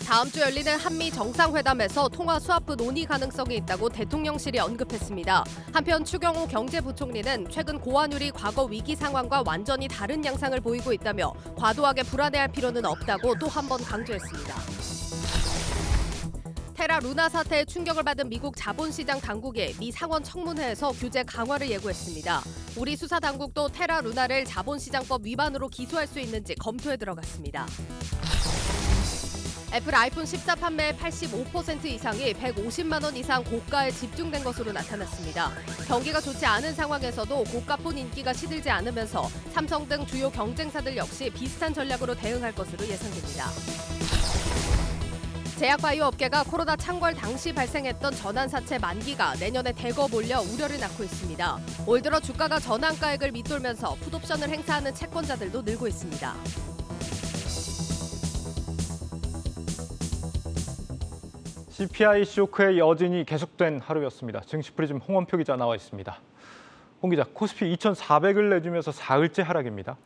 다음 주 열리는 한미 정상회담에서 통화 스와프 논의 가능성이 있다고 대통령실이 언급했습니다. 한편 추경호 경제부총리는 최근 고환율이 과거 위기 상황과 완전히 다른 양상을 보이고 있다며 과도하게 불안해할 필요는 없다고 또 한 번 강조했습니다. 테라 루나 사태에 충격을 받은 미국 자본시장 당국이 미 상원 청문회에서 규제 강화를 예고했습니다. 우리 수사 당국도 테라 루나를 자본시장법 위반으로 기소할 수 있는지 검토에 들어갔습니다. 애플 아이폰 14 판매의 85% 이상이 150만 원 이상 고가에 집중된 것으로 나타났습니다. 경기가 좋지 않은 상황에서도 고가폰 인기가 시들지 않으면서 삼성 등 주요 경쟁사들 역시 비슷한 전략으로 대응할 것으로 예상됩니다. 제약바이오 업계가 코로나 창궐 당시 발생했던 전환사채 만기가 내년에 대거 몰려 우려를 낳고 있습니다. 올 들어 주가가 전환가액을 밑돌면서 풋옵션을 행사하는 채권자들도 늘고 있습니다. CPI 쇼크의 여진이 계속된 하루였습니다. 증시프리즘 홍원표 기자 나와 있습니다. 홍 기자, 코스피 2,400을 내주면서 사흘째 하락입니다.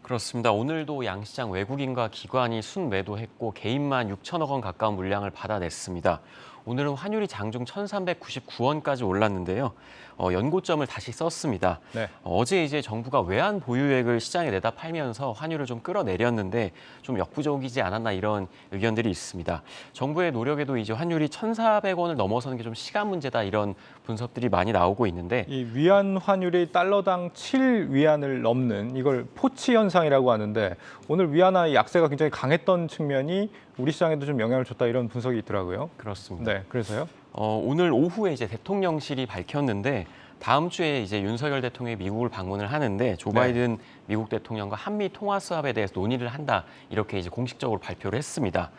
그렇습니다. 오늘도 양시장 외국인과 기관이 순매도했고 개인만 6천억 원 가까운 물량을 받아냈습니다. 오늘은 환율이 장중 1,399원까지 올랐는데요. 연고점을 다시 썼습니다. 네. 어제 이제 정부가 외환 보유액을 시장에 내다 팔면서 환율을 좀 끌어내렸는데 좀 역부족이지 않았나 이런 의견들이 있습니다. 정부의 노력에도 이제 환율이 1,400원을 넘어서는 게 좀 시간 문제다 이런 분석들이 많이 나오고 있는데 이 위안 환율이 달러당 7위안을 넘는 이걸 포치 현상이라고 하는데 오늘 위안화의 약세가 굉장히 강했던 측면이 우리 시장에도 좀 영향을 줬다 이런 분석이 있더라고요. 그렇습니다. 네, 그래서요? 오늘 오후에 이제 대통령실이 밝혔는데 다음 주에 이제 윤석열 대통령이 미국을 방문을 하는데 조 바이든 미국 대통령과 한미 통화 수합에 대해서 논의를 한다 이렇게 이제 공식적으로 발표를 했습니다.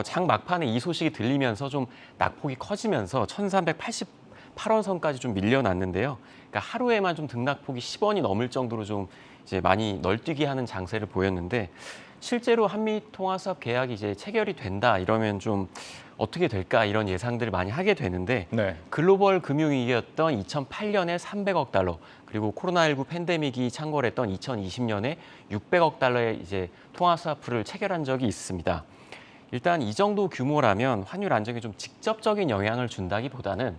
장 막판에 이 소식이 들리면서 좀 낙폭이 커지면서 1,388원 선까지 좀 밀려났는데요. 그러니까 하루에만 좀 등락폭이 10원이 넘을 정도로 좀 이제 많이 널뛰기 하는 장세를 보였는데 실제로 한미 통화 수합 계약이 이제 체결이 된다 이러면 좀 어떻게 될까 이런 예상들을 많이 하게 되는데 네. 글로벌 금융위기였던 2008년에 300억 달러 그리고 코로나19 팬데믹이 창궐했던 2020년에 600억 달러의 이제 통화 스와프를 체결한 적이 있습니다. 일단 이 정도 규모라면 환율 안정에 좀 직접적인 영향을 준다기보다는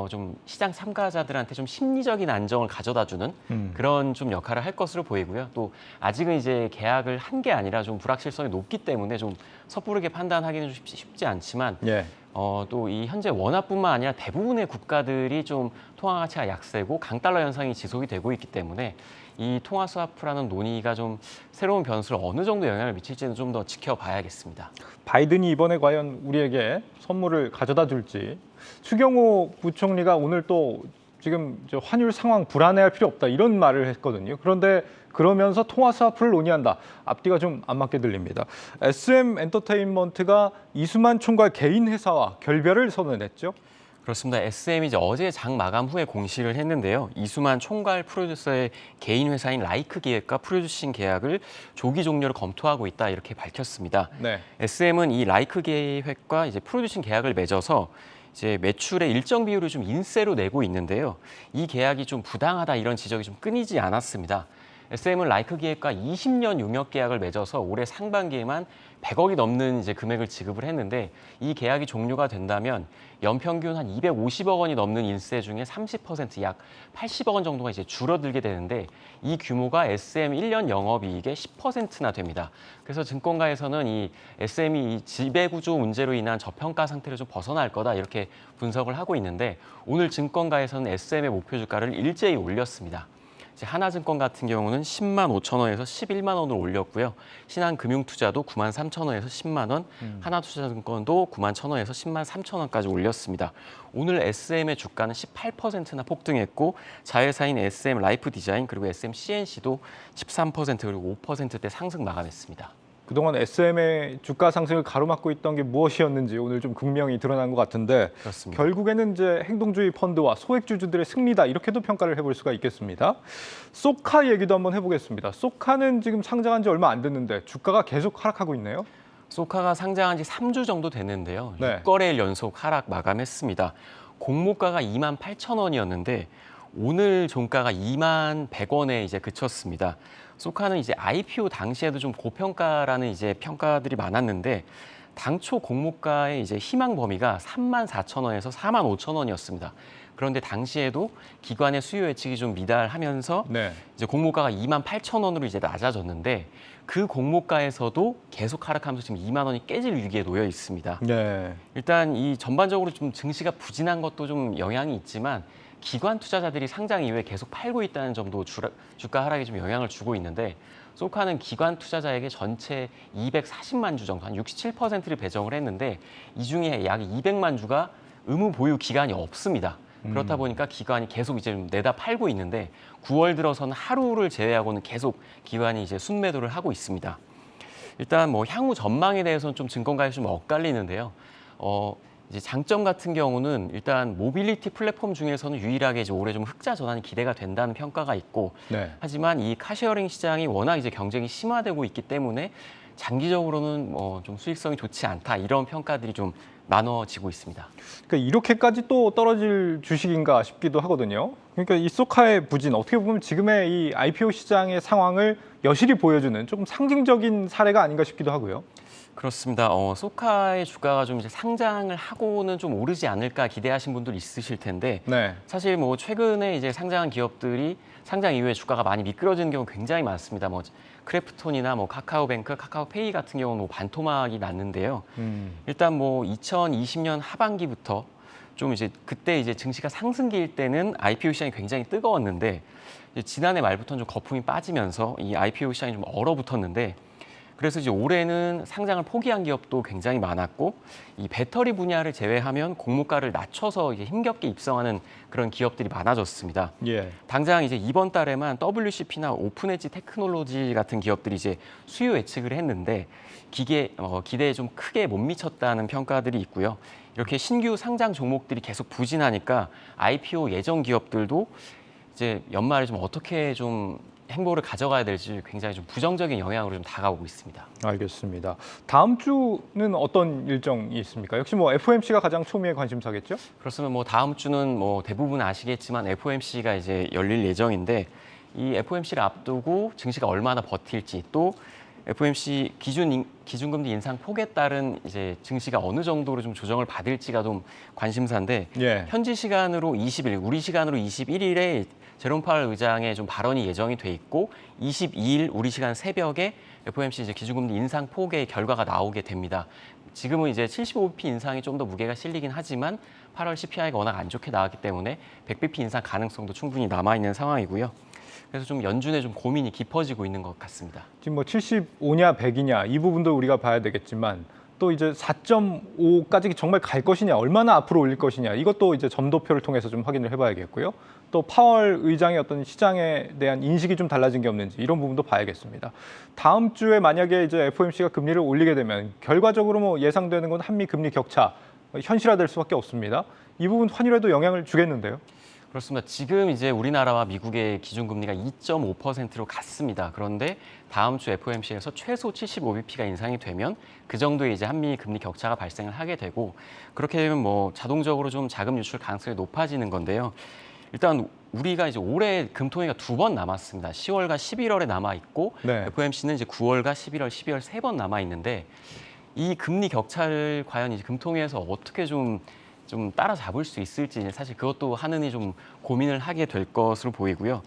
좀 시장 참가자들한테 좀 심리적인 안정을 가져다주는 그런 좀 역할을 할 것으로 보이고요. 또 아직은 이제 계약을 한 게 아니라 좀 불확실성이 높기 때문에 좀 섣부르게 판단하기는 좀 쉽지 않지만 예. 또 이 현재 원화뿐만 아니라 대부분의 국가들이 좀 통화 가치가 약세고 강달러 현상이 지속이 되고 있기 때문에 이 통화 스와프라는 논의가 좀 새로운 변수를 어느 정도 영향을 미칠지는 좀 더 지켜봐야겠습니다. 바이든이 이번에 과연 우리에게 선물을 가져다 줄지. 추경호 부총리가 오늘 또 지금 환율 상황 불안해할 필요 없다 이런 말을 했거든요. 그런데 그러면서 통화 스와프를 논의한다. 앞뒤가 좀 안 맞게 들립니다. SM 엔터테인먼트가 이수만 총괄 개인 회사와 결별을 선언했죠. 그렇습니다. SM이 이제 어제 장 마감 후에 공시를 했는데요. 이수만 총괄 프로듀서의 개인 회사인 라이크 기획과 프로듀싱 계약을 조기 종료를 검토하고 있다 이렇게 밝혔습니다. 네. SM은 이 라이크 기획과 이제 프로듀싱 계약을 맺어서 이제 매출의 일정 비율을 좀 인세로 내고 있는데요. 이 계약이 좀 부당하다 이런 지적이 좀 끊이지 않았습니다. SM은 라이크 기획과 20년 용역 계약을 맺어서 올해 상반기에만 100억이 넘는 이제 금액을 지급을 했는데 이 계약이 종료가 된다면 연평균 한 250억 원이 넘는 인세 중에 30% 약 80억 원 정도가 이제 줄어들게 되는데 이 규모가 SM 1년 영업이익의 10%나 됩니다. 그래서 증권가에서는 이 SM이 이 지배구조 문제로 인한 저평가 상태를 좀 벗어날 거다 이렇게 분석을 하고 있는데 오늘 증권가에서는 SM의 목표 주가를 일제히 올렸습니다. 하나증권 같은 경우는 10만 5천 원에서 11만 원으로 올렸고요. 신한금융투자도 9만 3천 원에서 10만 원, 하나투자증권도 9만 1천 원에서 10만 3천 원까지 올렸습니다. 오늘 SM의 주가는 18%나 폭등했고 자회사인 SM 라이프 디자인 그리고 SM CNC도 13% 그리고 5%대 상승 마감했습니다. 그동안 SM의 주가 상승을 가로막고 있던 게 무엇이었는지 오늘 좀 극명히 드러난 것 같은데 그렇습니다. 결국에는 이제 행동주의 펀드와 소액주주들의 승리다 이렇게도 평가를 해볼 수가 있겠습니다. 소카 얘기도 한번 해보겠습니다. 소카는 지금 상장한 지 얼마 안 됐는데 주가가 계속 하락하고 있네요. 소카가 상장한 지 3주 정도 됐는데요. 네. 6거래일 연속 하락 마감했습니다. 공모가가 2만 8천 원이었는데 오늘 종가가 2만 100원에 이제 그쳤습니다. 소카는 이제 IPO 당시에도 좀 고평가라는 이제 평가들이 많았는데 당초 공모가의 이제 희망 범위가 34,000원에서 45,000원이었습니다. 그런데 당시에도 기관의 수요 예측이 좀 미달하면서 네. 이제 공모가가 28,000원으로 이제 낮아졌는데 그 공모가에서도 계속 하락하면서 지금 2만 원이 깨질 위기에 놓여 있습니다. 네. 일단 이 전반적으로 좀 증시가 부진한 것도 좀 영향이 있지만 기관 투자자들이 상장 이후에 계속 팔고 있다는 점도 주가 하락에 좀 영향을 주고 있는데 소카는 기관 투자자에게 전체 240만 주 정도, 한 67%를 배정을 했는데 이 중에 약 200만 주가 의무 보유 기간이 없습니다. 그렇다 보니까 기관이 계속 이제 좀 내다 팔고 있는데 9월 들어서는 하루를 제외하고는 계속 기관이 이제 순매도를 하고 있습니다. 일단 뭐 향후 전망에 대해서는 좀 증권가에 좀 엇갈리는데요. 이제 장점 같은 경우는 일단 모빌리티 플랫폼 중에서는 유일하게 이제 올해 좀 흑자 전환이 기대가 된다는 평가가 있고, 네. 하지만 이 카쉐어링 시장이 워낙 이제 경쟁이 심화되고 있기 때문에 장기적으로는 좀 수익성이 좋지 않다 이런 평가들이 좀 나눠지고 있습니다. 그러니까 이렇게까지 또 떨어질 주식인가 싶기도 하거든요. 그러니까 이 소카의 부진 어떻게 보면 지금의 이 IPO 시장의 상황을 여실히 보여주는 조금 상징적인 사례가 아닌가 싶기도 하고요. 그렇습니다. 소카의 주가가 좀 이제 상장을 하고는 좀 오르지 않을까 기대하신 분들 있으실 텐데 네. 사실 뭐 최근에 이제 상장한 기업들이 상장 이후에 주가가 많이 미끄러지는 경우 굉장히 많습니다. 뭐 크래프톤이나 뭐 카카오뱅크, 카카오페이 같은 경우는 뭐 반토막이 났는데요. 일단 뭐 2020년 하반기부터 좀 이제 그때 이제 증시가 상승기일 때는 IPO 시장이 굉장히 뜨거웠는데 이제 지난해 말부터는 좀 거품이 빠지면서 이 IPO 시장이 좀 얼어붙었는데 그래서 이제 올해는 상장을 포기한 기업도 굉장히 많았고 이 배터리 분야를 제외하면 공모가를 낮춰서 이제 힘겹게 입성하는 그런 기업들이 많아졌습니다. 예. 당장 이제 이번 달에만 WCP나 오픈엣지 테크놀로지 같은 기업들이 이제 수요 예측을 했는데 기대에 좀 크게 못 미쳤다는 평가들이 있고요. 이렇게 신규 상장 종목들이 계속 부진하니까 IPO 예정 기업들도 이제 연말에 좀 어떻게 좀 행보를 가져가야 될지 굉장히 좀 부정적인 영향으로 좀 다가오고 있습니다. 알겠습니다. 다음 주는 어떤 일정이 있습니까? 역시 뭐 FOMC가 가장 초미의 관심사겠죠? 그렇으면 뭐 다음 주는 뭐 대부분 아시겠지만 FOMC가 이제 열릴 예정인데 이 FOMC를 앞두고 증시가 얼마나 버틸지 또 FOMC 기준금리 인상 폭에 따른 이제 증시가 어느 정도로 좀 조정을 받을지가 좀 관심사인데 예. 현지 시간으로 20일, 우리 시간으로 21일에 제롬 파월 의장의 좀 발언이 예정이 돼 있고 22일 우리 시간 새벽에 FOMC 이제 기준금리 인상 폭의 결과가 나오게 됩니다. 지금은 이제 75bp 인상이 좀 더 무게가 실리긴 하지만 8월 CPI가 워낙 안 좋게 나왔기 때문에 100bp 인상 가능성도 충분히 남아 있는 상황이고요. 그래서 좀 연준의 좀 고민이 깊어지고 있는 것 같습니다. 지금 뭐 75냐 100이냐 이 부분도 우리가 봐야 되겠지만 또 이제 4.5까지 정말 갈 것이냐 얼마나 앞으로 올릴 것이냐 이것도 이제 점도표를 통해서 좀 확인을 해봐야겠고요. 또 파월 의장의 어떤 시장에 대한 인식이 좀 달라진 게 없는지 이런 부분도 봐야겠습니다. 다음 주에 만약에 이제 FOMC가 금리를 올리게 되면 결과적으로 뭐 예상되는 건 한미 금리 격차 현실화될 수밖에 없습니다. 이 부분 환율에도 영향을 주겠는데요. 그렇습니다. 지금 이제 우리나라와 미국의 기준금리가 2.5%로 갔습니다. 그런데 다음 주 FOMC에서 최소 75bp가 인상이 되면 그 정도의 이제 한미 금리 격차가 발생을 하게 되고 그렇게 되면 뭐 자동적으로 좀 자금 유출 가능성이 높아지는 건데요. 일단 우리가 이제 올해 금통위가 2번 남았습니다. 10월과 11월에 남아 있고 네. FOMC는 이제 9월과 11월, 12월 3번 남아 있는데 이 금리 격차를 과연 이제 금통위에서 어떻게 좀 따라잡을 수 있을지 사실 그것도 하느니 좀 고민을 하게 될 것으로 보이고요.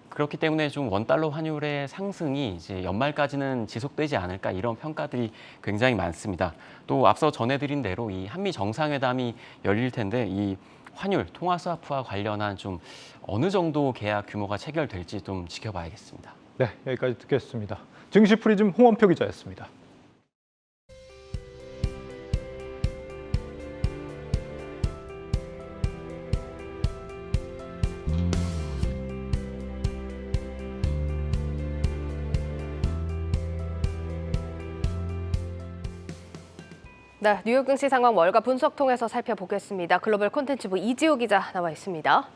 그렇기 때문에 좀 원달러 환율의 상승이 이제 연말까지는 지속되지 않을까 이런 평가들이 굉장히 많습니다. 또 앞서 전해드린 대로 이 한미 정상회담이 열릴 텐데 이 환율, 통화 스와프와 관련한 좀 어느 정도 계약 규모가 체결될지 좀 지켜봐야겠습니다. 네, 여기까지 듣겠습니다. 증시 프리즘 홍원표 기자였습니다. 네, 뉴욕 증시 상황 월가 분석 통해서 살펴보겠습니다. 글로벌 콘텐츠부 이지호 기자 나와 있습니다.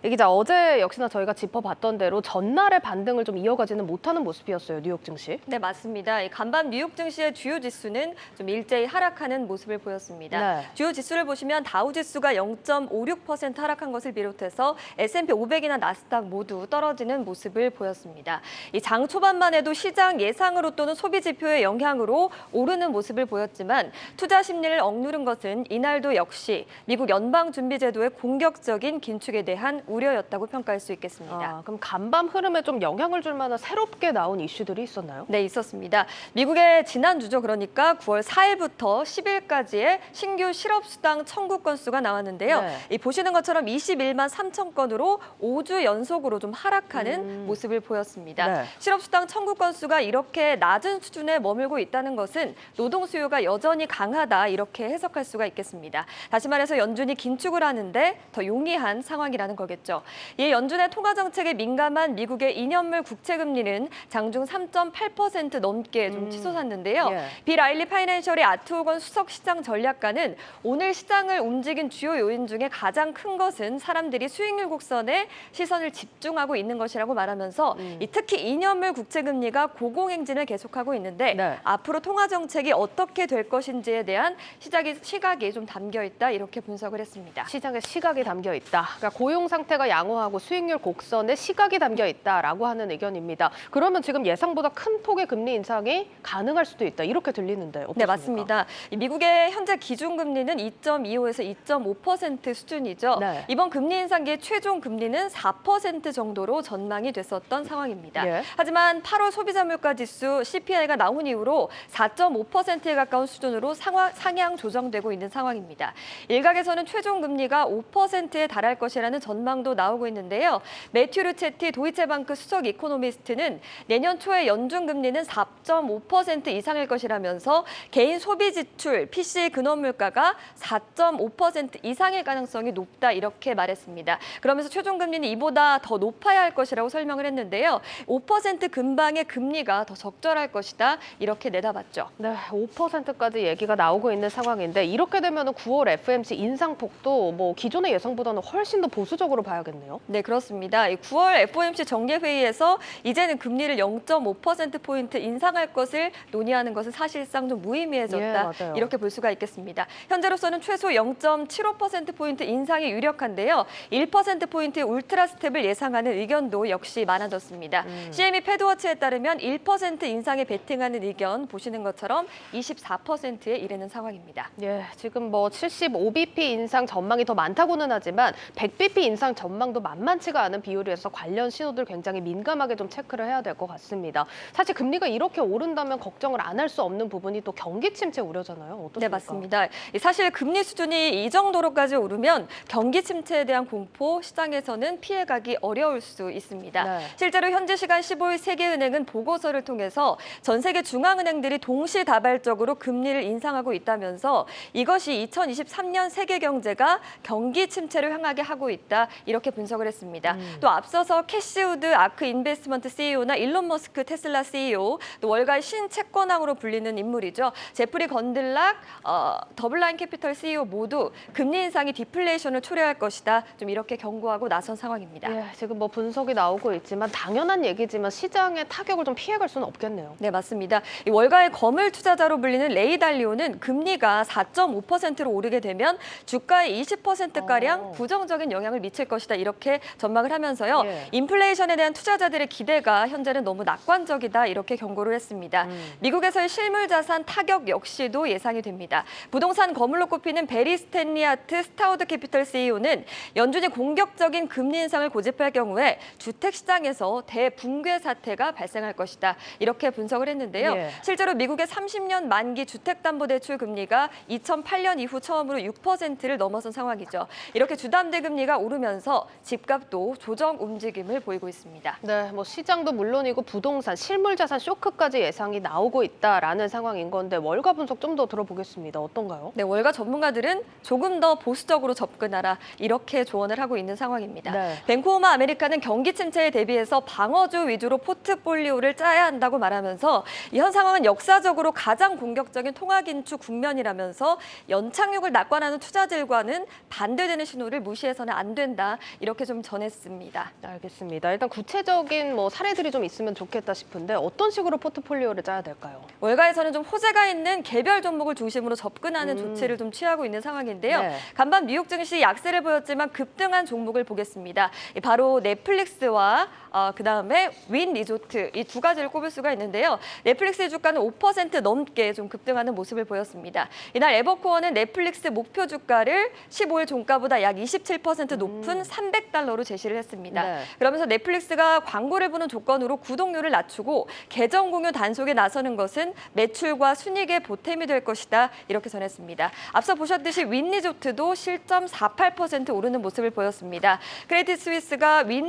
이 기자, 어제 역시나 저희가 짚어봤던 대로 전날의 반등을 좀 이어가지는 못하는 모습이었어요, 뉴욕 증시. 네, 맞습니다. 이 간밤 뉴욕 증시의 주요 지수는 좀 일제히 하락하는 모습을 보였습니다. 네. 주요 지수를 보시면 다우 지수가 0.56% 하락한 것을 비롯해서 S&P 500이나 나스닥 모두 떨어지는 모습을 보였습니다. 이 장 초반만 해도 시장 예상으로 또는 소비 지표의 영향으로 오르는 모습을 보였지만 투자 심리를 억누른 것은 이날도 역시 미국 연방준비제도의 공격적인 긴축에 대한 우려였다고 평가할 수 있겠습니다. 그럼 간밤 흐름에 좀 영향을 줄 만한 새롭게 나온 이슈들이 있었나요? 네, 있었습니다. 미국의 지난주죠. 그러니까 9월 4일부터 10일까지의 신규 실업수당 청구 건수가 나왔는데요. 네. 이 보시는 것처럼 21만 3천 건으로 5주 연속으로 좀 하락하는 모습을 보였습니다. 네. 실업수당 청구 건수가 이렇게 낮은 수준에 머물고 있다는 것은 노동 수요가 여전히 강하다 이렇게 해석할 수가 있겠습니다. 다시 말해서 연준이 긴축을 하는데 더 용이한 상황이라는 거겠죠. 이에 연준의 통화 정책에 민감한 미국의 2년물 국채 금리는 장중 3.8% 넘게 좀 치솟았는데요. 예. 비 라일리 파이낸셜의 아트호건 수석 시장 전략가는 오늘 시장을 움직인 주요 요인 중에 가장 큰 것은 사람들이 수익률 곡선에 시선을 집중하고 있는 것이라고 말하면서 특히 2년물 국채 금리가 고공행진을 계속하고 있는데 네. 앞으로 통화 정책이 어떻게 될 것인지에 대한 시각이 좀 담겨 있다 이렇게 분석을 했습니다. 시장에 시각이 담겨 있다. 그러니까 고용 상태가 양호하고 수익률 곡선에 시각이 담겨 있다라고 하는 의견입니다. 그러면 지금 예상보다 큰 폭의 금리 인상이 가능할 수도 있다. 이렇게 들리는데 어떻습니까? 네, 맞습니다. 이 미국의 현재 기준금리는 2.25에서 2.5% 수준이죠. 네. 이번 금리 인상기의 최종 금리는 4% 정도로 전망이 됐었던 상황입니다. 예. 하지만 8월 소비자 물가 지수 CPI가 나온 이후로 4.5%에 가까운 수준으로 상향 조정되고 있는 상황입니다. 일각에서는 최종 금리가 5%에 달할 것이라는 전망도 나오고 있는데요. 매튜 르체티 도이체방크 수석 이코노미스트는 내년 초에 연준 금리는 4.5% 이상일 것이라면서 개인 소비 지출, PC 근원 물가가 4.5% 이상일 가능성이 높다 이렇게 말했습니다. 그러면서 최종 금리는 이보다 더 높아야 할 것이라고 설명을 했는데요. 5% 근방의 금리가 더 적절할 것이다 이렇게 내다봤죠. 네, 5%까지 얘기가 나오고 있는 상황인데 이렇게 되면 9월 FOMC 인상폭도 뭐 기존의 예상보다는 훨씬 더 보수적으로 봐야겠네요. 네, 그렇습니다. 9월 FOMC 정례회의에서 이제는 금리를 0.5%포인트 인상할 것을 논의하는 것은 사실상 좀 무의미해졌다. 예, 맞아요. 이렇게 볼 수가 있겠습니다. 현재로서는 최소 0.75%포인트 인상이 유력한데요. 1%포인트의 울트라 스텝을 예상하는 의견도 역시 많아졌습니다. CME 패드워치에 따르면 1% 인상에 베팅하는 의견 보시는 것처럼 24%에 이르는 상황입니다. 예, 지금 뭐 75bp 인상 전망이 더 많다고는 하지만 100bp 인상 전망도 만만치가 않은 비율이어서 관련 신호들 굉장히 민감하게 좀 체크를 해야 될 것 같습니다. 사실 금리가 이렇게 오른다면 걱정을 안 할 수 없는 부분이 또 경기 침체 우려잖아요. 어떻습니까? 네, 맞습니다. 사실 금리 수준이 이 정도로까지 오르면 경기 침체에 대한 공포, 시장에서는 피해가기 어려울 수 있습니다. 네. 실제로 현지 시간 15일 세계은행은 보고서를 통해서 전 세계 중앙은행들이 동시다발적으로 금리를 인상하고 있다면서 이것이 2023년 세계 경제가 경기 침체를 향하게 하고 있다 이렇게 분석을 했습니다. 또 앞서서 캐시우드 아크 인베스트먼트 CEO나 일론 머스크 테슬라 CEO, 또 월가의 신채권왕으로 불리는 인물이죠. 제프리 건들락, 더블라인 캐피털 CEO 모두 금리 인상이 디플레이션을 초래할 것이다. 좀 이렇게 경고하고 나선 상황입니다. 예, 지금 뭐 분석이 나오고 있지만 당연한 얘기지만 시장의 타격을 좀 피해갈 수는 없겠네요. 네, 맞습니다. 이 월가의 거물 투자자로 불리는 레이 달리오는 금리가 4.5%로 오르게 되면 주가의 20%가량 부정적인 영향을 미칠 것이다. 이렇게 전망을 하면서요. 예. 인플레이션에 대한 투자자들의 기대가 현재는 너무 낙관적이다. 이렇게 경고를 했습니다. 미국에서의 실물 자산 타격 역시도 예상이 됩니다. 부동산 거물로 꼽히는 베리 스탠리아트 스타우드 캐피털 CEO는 연준이 공격적인 금리 인상을 고집할 경우에 주택 시장에서 대붕괴 사태가 발생할 것이다. 이렇게 분석을 했는데요. 예. 실제로 미국의 30년 만기 주택담보대출 금리가 2008년 이후 처음으로 6%를 넘어선 상황이죠. 이렇게 주담대 금리가 오르면서 집값도 조정 움직임을 보이고 있습니다. 네, 뭐 시장도 물론이고 부동산, 실물자산 쇼크까지 예상이 나오고 있다라는 상황인 건데 월가 분석 좀 더 들어보겠습니다. 어떤가요? 네, 월가 전문가들은 조금 더 보수적으로 접근하라 이렇게 조언을 하고 있는 상황입니다. 네. 뱅크 오브 아메리카는 경기 침체에 대비해서 방어주 위주로 포트폴리오를 짜야 한다고 말하면서 현 상황은 역사적으로 가장 공격적인 통화 긴축 국면이라면서 연착륙을 낙관하는 투자들과는 반대되는 신호를 무시해서는 안 된다. 있다. 이렇게 좀 전했습니다. 알겠습니다. 일단 구체적인 사례들이 좀 있으면 좋겠다 싶은데 어떤 식으로 포트폴리오를 짜야 될까요? 월가에서는 좀 호재가 있는 개별 종목을 중심으로 접근하는 조치를 좀 취하고 있는 상황인데요. 네. 간밤 뉴욕 증시 약세를 보였지만 급등한 종목을 보겠습니다. 바로 넷플릭스와 그다음에 윈 리조트 이 두 가지를 꼽을 수가 있는데요. 넷플릭스의 주가는 5% 넘게 좀 급등하는 모습을 보였습니다. 이날 에버코어는 넷플릭스 목표 주가를 15일 종가보다 약 27% 높은 $300로 제시를 했습니다. 네. 그러면서 넷플릭스가 광고를 보는 조건으로 구독료를 낮추고 계정 공유 단속에 나서는 것은 매출과 순이익에 보탬이 될 것이다. 이렇게 전했습니다. 앞서 보셨듯이 윈 리조트도 실점 48% 오르는 모습을 보였습니다. 크레딧 스위스가 윈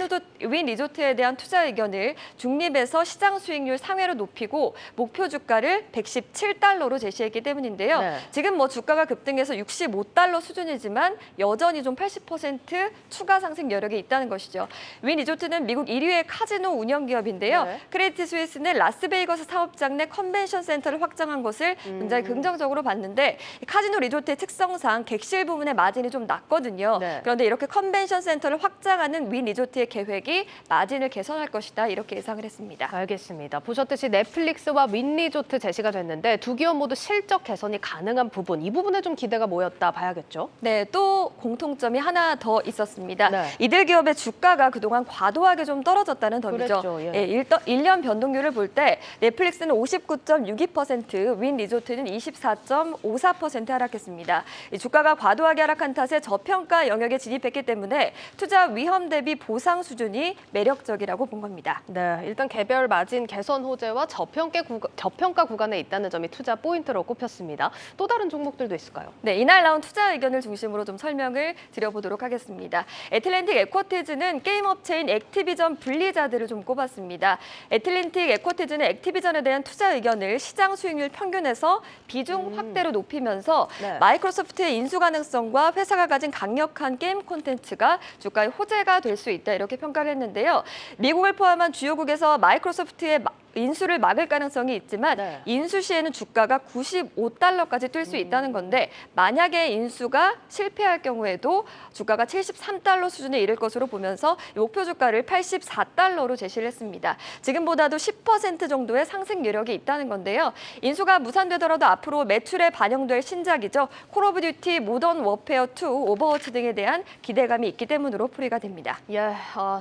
리조트에 대한 투자 의견을 중립에서 시장 수익률 상회로 높이고 목표 주가를 $117로 제시했기 때문인데요. 네. 지금 주가가 급등해서 $65 수준이지만 여전히 좀 80% 추가 상승 여력이 있다는 것이죠. 윈 리조트는 미국 1위의 카지노 운영 기업인데요. 네. 크레딧 스위스는 라스베이거스 사업장 내 컨벤션 센터를 확장한 것을 굉장히 긍정적으로 봤는데 이 카지노 리조트의 특성상 객실 부분의 마진이 좀 낮거든요. 네. 그런데 이렇게 컨벤션 센터를 확장하는 윈 리조트의 계획이 마진을 개선할 것이다. 이렇게 예상을 했습니다. 알겠습니다. 보셨듯이 넷플릭스와 윈 리조트 제시가 됐는데 두 기업 모두 실적 개선이 가능한 부분, 이 부분에 좀 기대가 모였다 봐야겠죠? 네, 또 공통점이 하나 더 있었습니다. 네. 이들 기업의 주가가 그동안 과도하게 좀 떨어졌다는 점이죠. 그랬죠, 예. 1년 변동률을 볼 때 넷플릭스는 59.62%, 윈 리조트는 24.54% 하락했습니다. 이 주가가 과도하게 하락한 탓에 저평가 영역에 진입했기 때문에 투자 위험 대비 보상 수준이 매력적이라고 본 겁니다. 네, 일단 개별 마진 개선 호재와 저평가 구간에 있다는 점이 투자 포인트로 꼽혔습니다. 또 다른 종목들도 있을까요? 네, 이날 나온 투자 의견을 중심으로 좀 설명을 드려보도록 하겠습니다. 애틀랜틱 에쿼티즈는 게임 업체인 액티비전 블리자드를 좀 꼽았습니다. 애틀랜틱 에쿼티즈는 액티비전에 대한 투자 의견을 시장 수익률 평균에서 비중 확대로 높이면서 네. 마이크로소프트의 인수 가능성과 회사가 가진 강력한 게임 콘텐츠가 주가의 호재가 될 수 있다 이렇게 평가를 했는데요. 미국을 포함한 주요국에서 마이크로소프트의 인수를 막을 가능성이 있지만 네. 인수 시에는 주가가 $95까지 뛸 수 있다는 건데 만약에 인수가 실패할 경우에도 주가가 $73 수준에 이를 것으로 보면서 목표 주가를 $84로 제시를 했습니다. 지금보다도 10% 정도의 상승 여력이 있다는 건데요. 인수가 무산되더라도 앞으로 매출에 반영될 신작이죠. 콜 오브 듀티, 모던 워페어 2, 오버워치 등에 대한 기대감이 있기 때문으로 풀이가 됩니다. 예,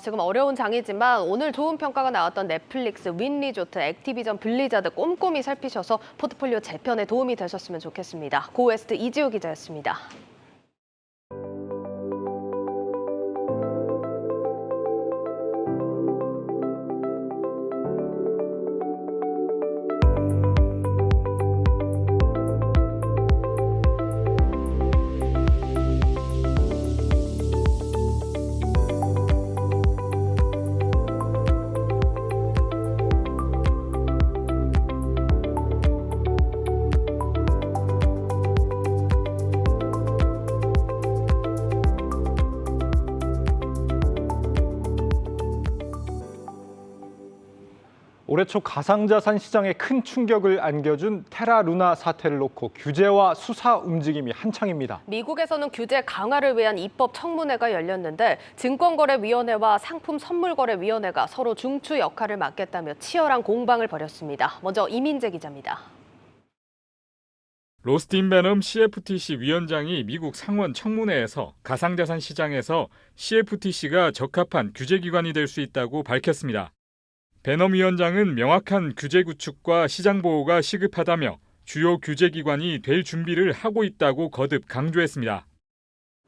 지금 어려운 장이지만 오늘 좋은 평가가 나왔던 넷플릭스, 윈 리조트, 액티비전 블리자드 꼼꼼히 살피셔서 포트폴리오 재편에 도움이 되셨으면 좋겠습니다. 고웨스트 이지호 기자였습니다. 올해 초 가상자산 시장에 큰 충격을 안겨준 테라루나 사태를 놓고 규제와 수사 움직임이 한창입니다. 미국에서는 규제 강화를 위한 입법 청문회가 열렸는데 증권거래위원회와 상품선물거래위원회가 서로 중추 역할을 맡겠다며 치열한 공방을 벌였습니다. 먼저 이민재 기자입니다. 로스틴 베넘 CFTC 위원장이 미국 상원 청문회에서 가상자산 시장에서 CFTC가 적합한 규제기관이 될 수 있다고 밝혔습니다. 베넘 위원장은 명확한 규제 구축과 시장 보호가 시급하다며 주요 규제기관이 될 준비를 하고 있다고 거듭 강조했습니다.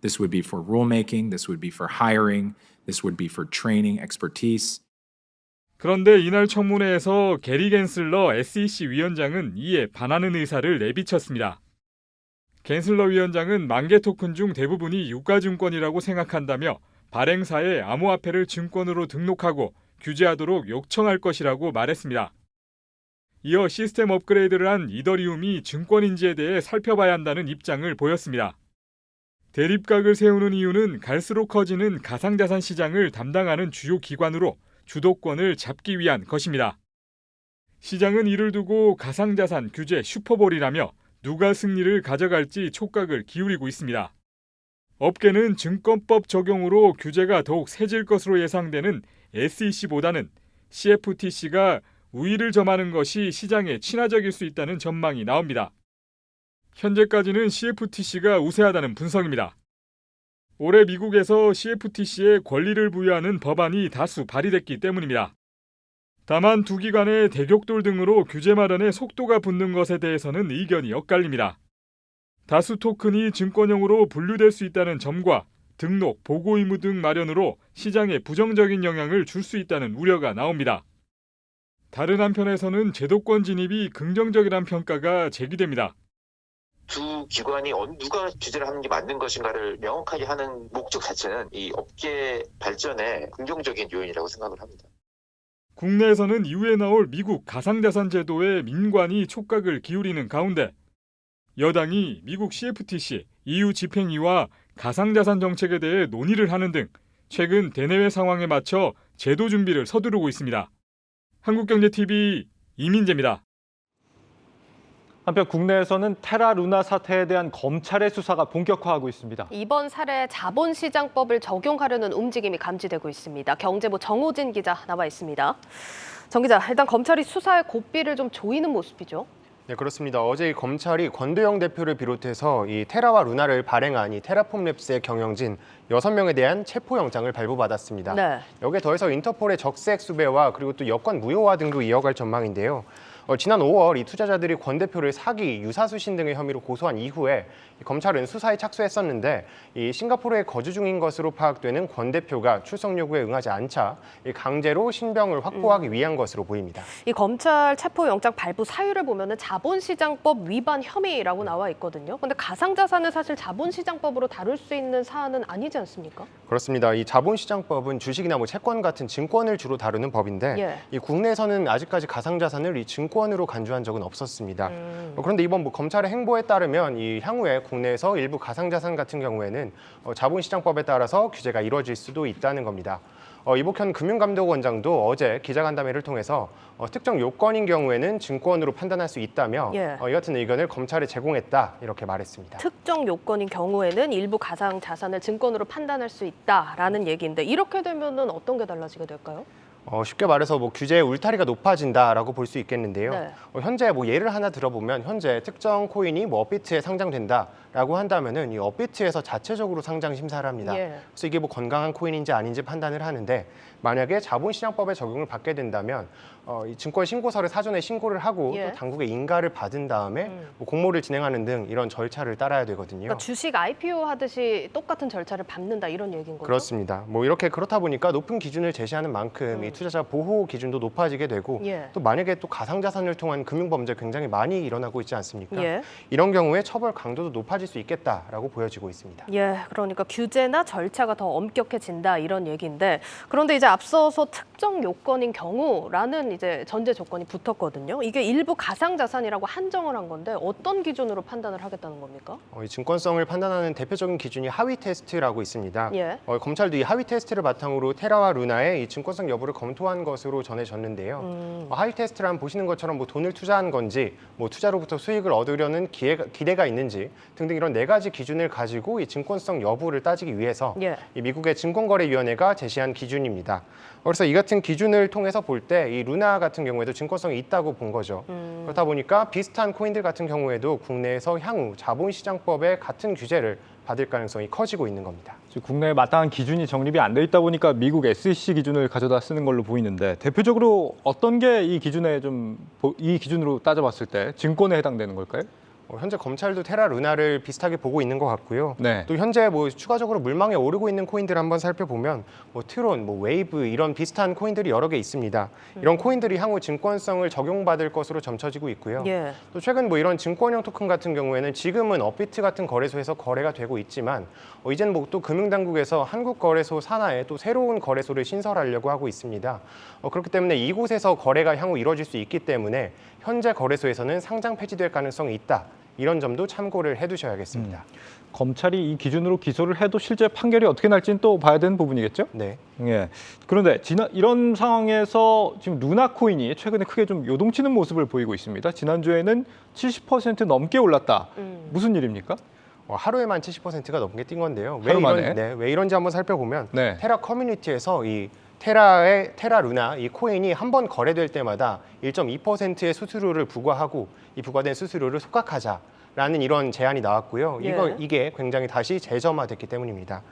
This would be for rulemaking, this would be for hiring, this would be for training, expertise. 그런데 이날 청문회에서 게리 갠슬러 SEC 위원장은 이에 반하는 의사를 내비쳤습니다. 갠슬러 위원장은 만개 토큰 중 대부분이 유가증권이라고 생각한다며 발행사에 암호화폐를 증권으로 등록하고 규제하도록 요청할 것이라고 말했습니다. 이어 시스템 업그레이드를 한 이더리움이 증권인지에 대해 살펴봐야 한다는 입장을 보였습니다. 대립각을 세우는 이유는 갈수록 커지는 가상자산 시장을 담당하는 주요 기관으로 주도권을 잡기 위한 것입니다. 시장은 이를 두고 가상자산 규제 슈퍼볼이라며 누가 승리를 가져갈지 촉각을 기울이고 있습니다. 업계는 증권법 적용으로 규제가 더욱 세질 것으로 예상되는 SEC보다는 CFTC가 우위를 점하는 것이 시장에 친화적일 수 있다는 전망이 나옵니다. 현재까지는 CFTC가 우세하다는 분석입니다. 올해 미국에서 CFTC에 권리를 부여하는 법안이 다수 발의됐기 때문입니다. 다만 두 기관의 대격돌 등으로 규제 마련에 속도가 붙는 것에 대해서는 의견이 엇갈립니다. 다수 토큰이 증권형으로 분류될 수 있다는 점과 등록, 보고 의무 등 마련으로 시장에 부정적인 영향을 줄 수 있다는 우려가 나옵니다. 다른 한편에서는 제도권 진입이 긍정적이란 평가가 제기됩니다. 두 기관이 누가 규제를 하는 게 맞는 것인가를 명확하게 하는 목적 자체는 이 업계 발전에 긍정적인 요인이라고 생각을 합니다. 국내에서는 이후에 나올 미국 가상자산 제도에 민관이 촉각을 기울이는 가운데 여당이 미국 CFTC, EU 집행위와 가상자산 정책에 대해 논의를 하는 등 최근 대내외 상황에 맞춰 제도 준비를 서두르고 있습니다. 한국경제TV 이민재입니다. 한편 국내에서는 테라 루나 사태에 대한 검찰의 수사가 본격화하고 있습니다. 이번 사례 자본시장법을 적용하려는 움직임이 감지되고 있습니다. 경제부 정호진 기자 나와 있습니다. 정 기자, 일단 검찰이 수사의 고삐를 좀 조이는 모습이죠. 네, 그렇습니다. 어제 검찰이 권도영 대표를 비롯해서 이 테라와 루나를 발행한 이 테라폼랩스의 경영진 6명에 대한 체포영장을 발부받았습니다. 네. 여기에 더해서 인터폴의 적색 수배와 그리고 또 여권 무효화 등도 이어갈 전망인데요. 지난 5월 이 투자자들이 권 대표를 사기, 유사수신 등의 혐의로 고소한 이후에 검찰은 수사에 착수했었는데 이 싱가포르에 거주 중인 것으로 파악되는 권 대표가 출석 요구에 응하지 않자 강제로 신병을 확보하기 위한 것으로 보입니다. 이 검찰 체포영장 발부 사유를 보면은 자본시장법 위반 혐의라고 나와 있거든요. 근데 가상자산은 사실 자본시장법으로 다룰 수 있는 사안은 아니지 않습니까? 그렇습니다. 이 자본시장법은 주식이나 뭐 채권 같은 증권을 주로 다루는 법인데 예. 이 국내에서는 아직까지 가상자산을 이 증권으로 간주한 적은 없었습니다. 그런데 이번 뭐 검찰의 행보에 따르면 이 향후에 국내에서 일부 가상자산 같은 경우에는 자본시장법에 따라서 규제가 이루어질 수도 있다는 겁니다. 이복현 금융감독원장도 어제 기자간담회를 통해서 특정 요건인 경우에는 증권으로 판단할 수 있다며 이 같은 의견을 검찰에 제공했다 이렇게 말했습니다. 특정 요건인 경우에는 일부 가상자산을 증권으로 판단할 수 있다라는 얘기인데 이렇게 되면은 어떤 게 달라지게 될까요? 쉽게 말해서 뭐 규제의 울타리가 높아진다라고 볼 수 있겠는데요. 네. 현재 뭐 예를 하나 들어보면 현재 특정 코인이 뭐 업비트에 상장된다라고 한다면은 이 업비트에서 자체적으로 상장 심사를 합니다. 예. 그래서 이게 뭐 건강한 코인인지 아닌지 판단을 하는데 만약에 자본시장법의 적용을 받게 된다면 이 증권 신고서를 사전에 신고를 하고 예. 또 당국의 인가를 받은 다음에 뭐 공모를 진행하는 등 이런 절차를 따라야 되거든요. 그러니까 주식 IPO 하듯이 똑같은 절차를 밟는다 이런 얘기인 거죠? 그렇습니다. 뭐 이렇게 그렇다 보니까 높은 기준을 제시하는 만큼 이 투자자 보호 기준도 높아지게 되고 예. 또 만약에 또 가상자산을 통한 금융범죄 굉장히 많이 일어나고 있지 않습니까? 예. 이런 경우에 처벌 강도도 높아질 수 있겠다라고 보여지고 있습니다. 예, 그러니까 규제나 절차가 더 엄격해진다 이런 얘기인데 그런데 이제 앞서서 특정 요건인 경우라는 이제 전제 조건이 붙었거든요. 이게 일부 가상자산이라고 한정을 한 건데 어떤 기준으로 판단을 하겠다는 겁니까? 이 증권성을 판단하는 대표적인 기준이 하위 테스트라고 있습니다. 예. 검찰도 이 하위 테스트를 바탕으로 테라와 루나의 이 증권성 여부를 검토한 것으로 전해졌는데요. 하위 테스트란 보시는 것처럼 뭐 돈을 투자한 건지, 뭐 투자로부터 수익을 얻으려는 기대가 있는지 등등 이런 4가지 기준을 가지고 이 증권성 여부를 따지기 위해서 예. 이 미국의 증권거래위원회가 제시한 기준입니다. 그래서 이 같은 기준을 통해서 볼 때 이 루나 같은 경우에도 증권성이 있다고 본 거죠. 그렇다 보니까 비슷한 코인들 같은 경우에도 국내에서 향후 자본시장법의 같은 규제를 받을 가능성이 커지고 있는 겁니다. 국내에 마땅한 기준이 정립이 안 돼 있다 보니까 미국 SEC 기준을 가져다 쓰는 걸로 보이는데 대표적으로 어떤 게 이 기준으로 따져봤을 때 증권에 해당되는 걸까요? 현재 검찰도 테라 루나를 비슷하게 보고 있는 것 같고요. 네. 또 현재 뭐 추가적으로 물망에 오르고 있는 코인들 한번 살펴보면 뭐 트론, 뭐 웨이브 이런 비슷한 코인들이 여러 개 있습니다. 이런 코인들이 향후 증권성을 적용받을 것으로 점쳐지고 있고요. 예. 또 최근 뭐 이런 증권형 토큰 같은 경우에는 지금은 업비트 같은 거래소에서 거래가 되고 있지만 이제는 뭐 또 금융당국에서 한국거래소 산하에 또 새로운 거래소를 신설하려고 하고 있습니다. 그렇기 때문에 이곳에서 거래가 향후 이루어질 수 있기 때문에 현재 거래소에서는 상장 폐지될 가능성이 있다. 이런 점도 참고를 해두셔야겠습니다. 검찰이 이 기준으로 기소를 해도 실제 판결이 어떻게 날지는 또 봐야 되는 부분이겠죠? 네. 예. 그런데 이런 상황에서 지금 루나 코인이 최근에 크게 좀 요동치는 모습을 보이고 있습니다. 지난주에는 70% 넘게 올랐다. 무슨 일입니까? 하루에만 70%가 넘게 뛴 건데요. 하루 만에? 왜 이런지 한번 살펴보면 네. 테라 커뮤니티에서 이 테라 루나 이 코인이 한 번 거래될 때마다 1.2%의 수수료를 부과하고 이 부과된 수수료를 속각하자라는 이런 제안이 나왔고요. 예. 이게 굉장히 다시 재점화됐기 때문입니다.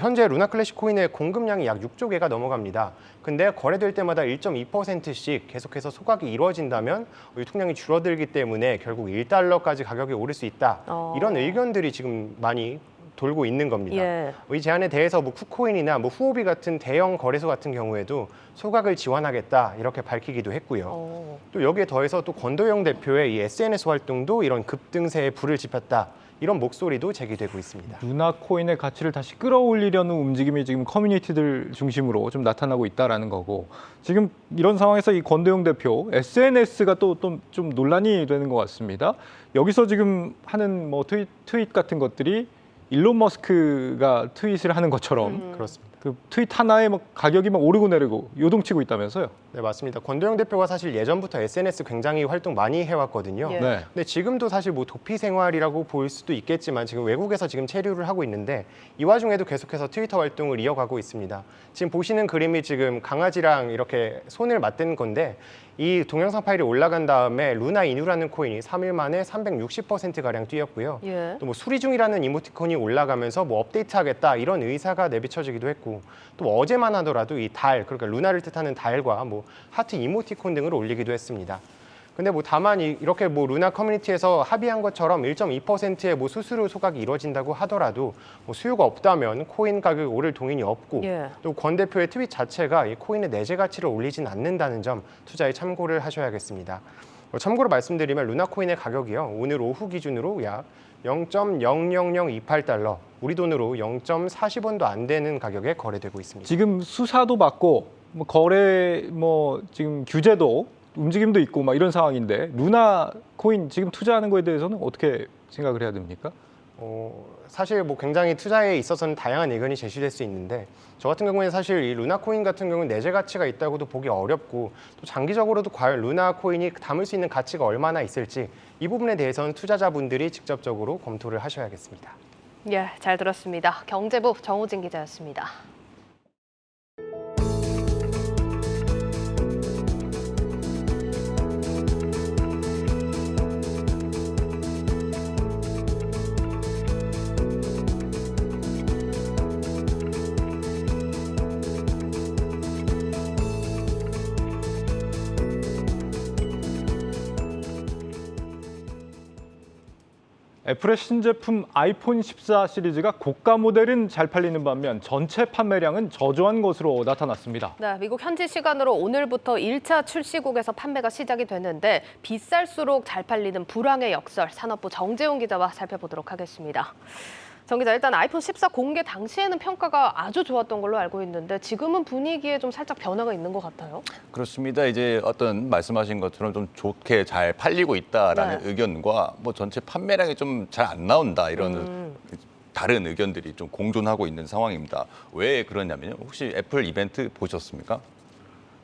현재 루나 클래식 코인의 공급량이 약 6조 개가 넘어갑니다. 근데 거래될 때마다 1.2%씩 계속해서 소각이 이루어진다면 유통량이 줄어들기 때문에 결국 1달러까지 가격이 오를 수 있다. 이런 의견들이 지금 많이 돌고 있는 겁니다. 예. 이 제안에 대해서 뭐 쿠코인이나 뭐 후오비 같은 대형 거래소 같은 경우에도 소각을 지원하겠다 이렇게 밝히기도 했고요. 또 여기에 더해서 또 권도영 대표의 이 SNS 활동도 이런 급등세에 불을 지폈다. 이런 목소리도 제기되고 있습니다. 루나 코인의 가치를 다시 끌어올리려는 움직임이 지금 커뮤니티들 중심으로 좀 나타나고 있다라는 거고, 지금 이런 상황에서 이 권도영 대표 SNS가 또 좀 논란이 되는 것 같습니다. 여기서 지금 하는 뭐 트윗 같은 것들이 일론 머스크가 트윗을 하는 것처럼 그렇습니다. 그 트윗 하나에 막 가격이 막 오르고 내리고 요동치고 있다면서요? 네, 맞습니다. 권도영 대표가 사실 예전부터 SNS 굉장히 활동 많이 해왔거든요. 예. 네. 근데 지금도 사실 뭐 도피 생활이라고 볼 수도 있겠지만 지금 외국에서 지금 체류를 하고 있는데 이 와중에도 계속해서 트위터 활동을 이어가고 있습니다. 지금 보시는 그림이 지금 강아지랑 이렇게 손을 맞댄 건데 이 동영상 파일이 올라간 다음에 루나 이누라는 코인이 3일 만에 360%가량 뛰었고요. 예. 또 뭐 수리 중이라는 이모티콘이 올라가면서 뭐 업데이트하겠다 이런 의사가 내비쳐지기도 했고, 또 어제만 하더라도 이 달, 그러니까 루나를 뜻하는 달과 뭐 하트 이모티콘 등을 올리기도 했습니다. 근데 뭐 다만 이렇게 뭐 루나 커뮤니티에서 합의한 것처럼 1.2%의 뭐 수수료 소각이 이루어진다고 하더라도 뭐 수요가 없다면 코인 가격이 오를 동인이 없고, 예. 또 권 대표의 트윗 자체가 이 코인의 내재 가치를 올리진 않는다는 점 투자에 참고를 하셔야겠습니다. 참고로 말씀드리면 루나 코인의 가격이요, 오늘 오후 기준으로 약 0.00028달러, 우리 돈으로 0.40원도 안 되는 가격에 거래되고 있습니다. 지금 수사도 받고 뭐 거래 뭐 지금 규제도 움직임도 있고 막 이런 상황인데, 루나 코인 지금 투자하는 거에 대해서는 어떻게 생각을 해야 됩니까? 사실 뭐 굉장히 투자에 있어서는 다양한 의견이 제시될 수 있는데, 저 같은 경우에는 사실 이 루나 코인 같은 경우는 내재 가치가 있다고도 보기 어렵고, 또 장기적으로도 과연 루나 코인이 담을 수 있는 가치가 얼마나 있을지 이 부분에 대해서는 투자자분들이 직접적으로 검토를 하셔야겠습니다. 예, 잘 들었습니다. 경제부 정우진 기자였습니다. 애플의 신제품 아이폰 14 시리즈가 고가 모델은 잘 팔리는 반면 전체 판매량은 저조한 것으로 나타났습니다. 네, 미국 현지 시간으로 오늘부터 1차 출시국에서 판매가 시작이 되는데 비쌀수록 잘 팔리는 불황의 역설, 산업부 정재훈 기자와 살펴보도록 하겠습니다. 정 기자, 일단 아이폰 14 공개 당시에는 평가가 아주 좋았던 걸로 알고 있는데 지금은 분위기에 좀 살짝 변화가 있는 것 같아요. 그렇습니다. 이제 어떤 말씀하신 것처럼 좀 좋게 잘 팔리고 있다라는 네. 의견과 뭐 전체 판매량이 좀 잘 안 나온다 이런 다른 의견들이 좀 공존하고 있는 상황입니다. 왜 그러냐면요. 혹시 애플 이벤트 보셨습니까?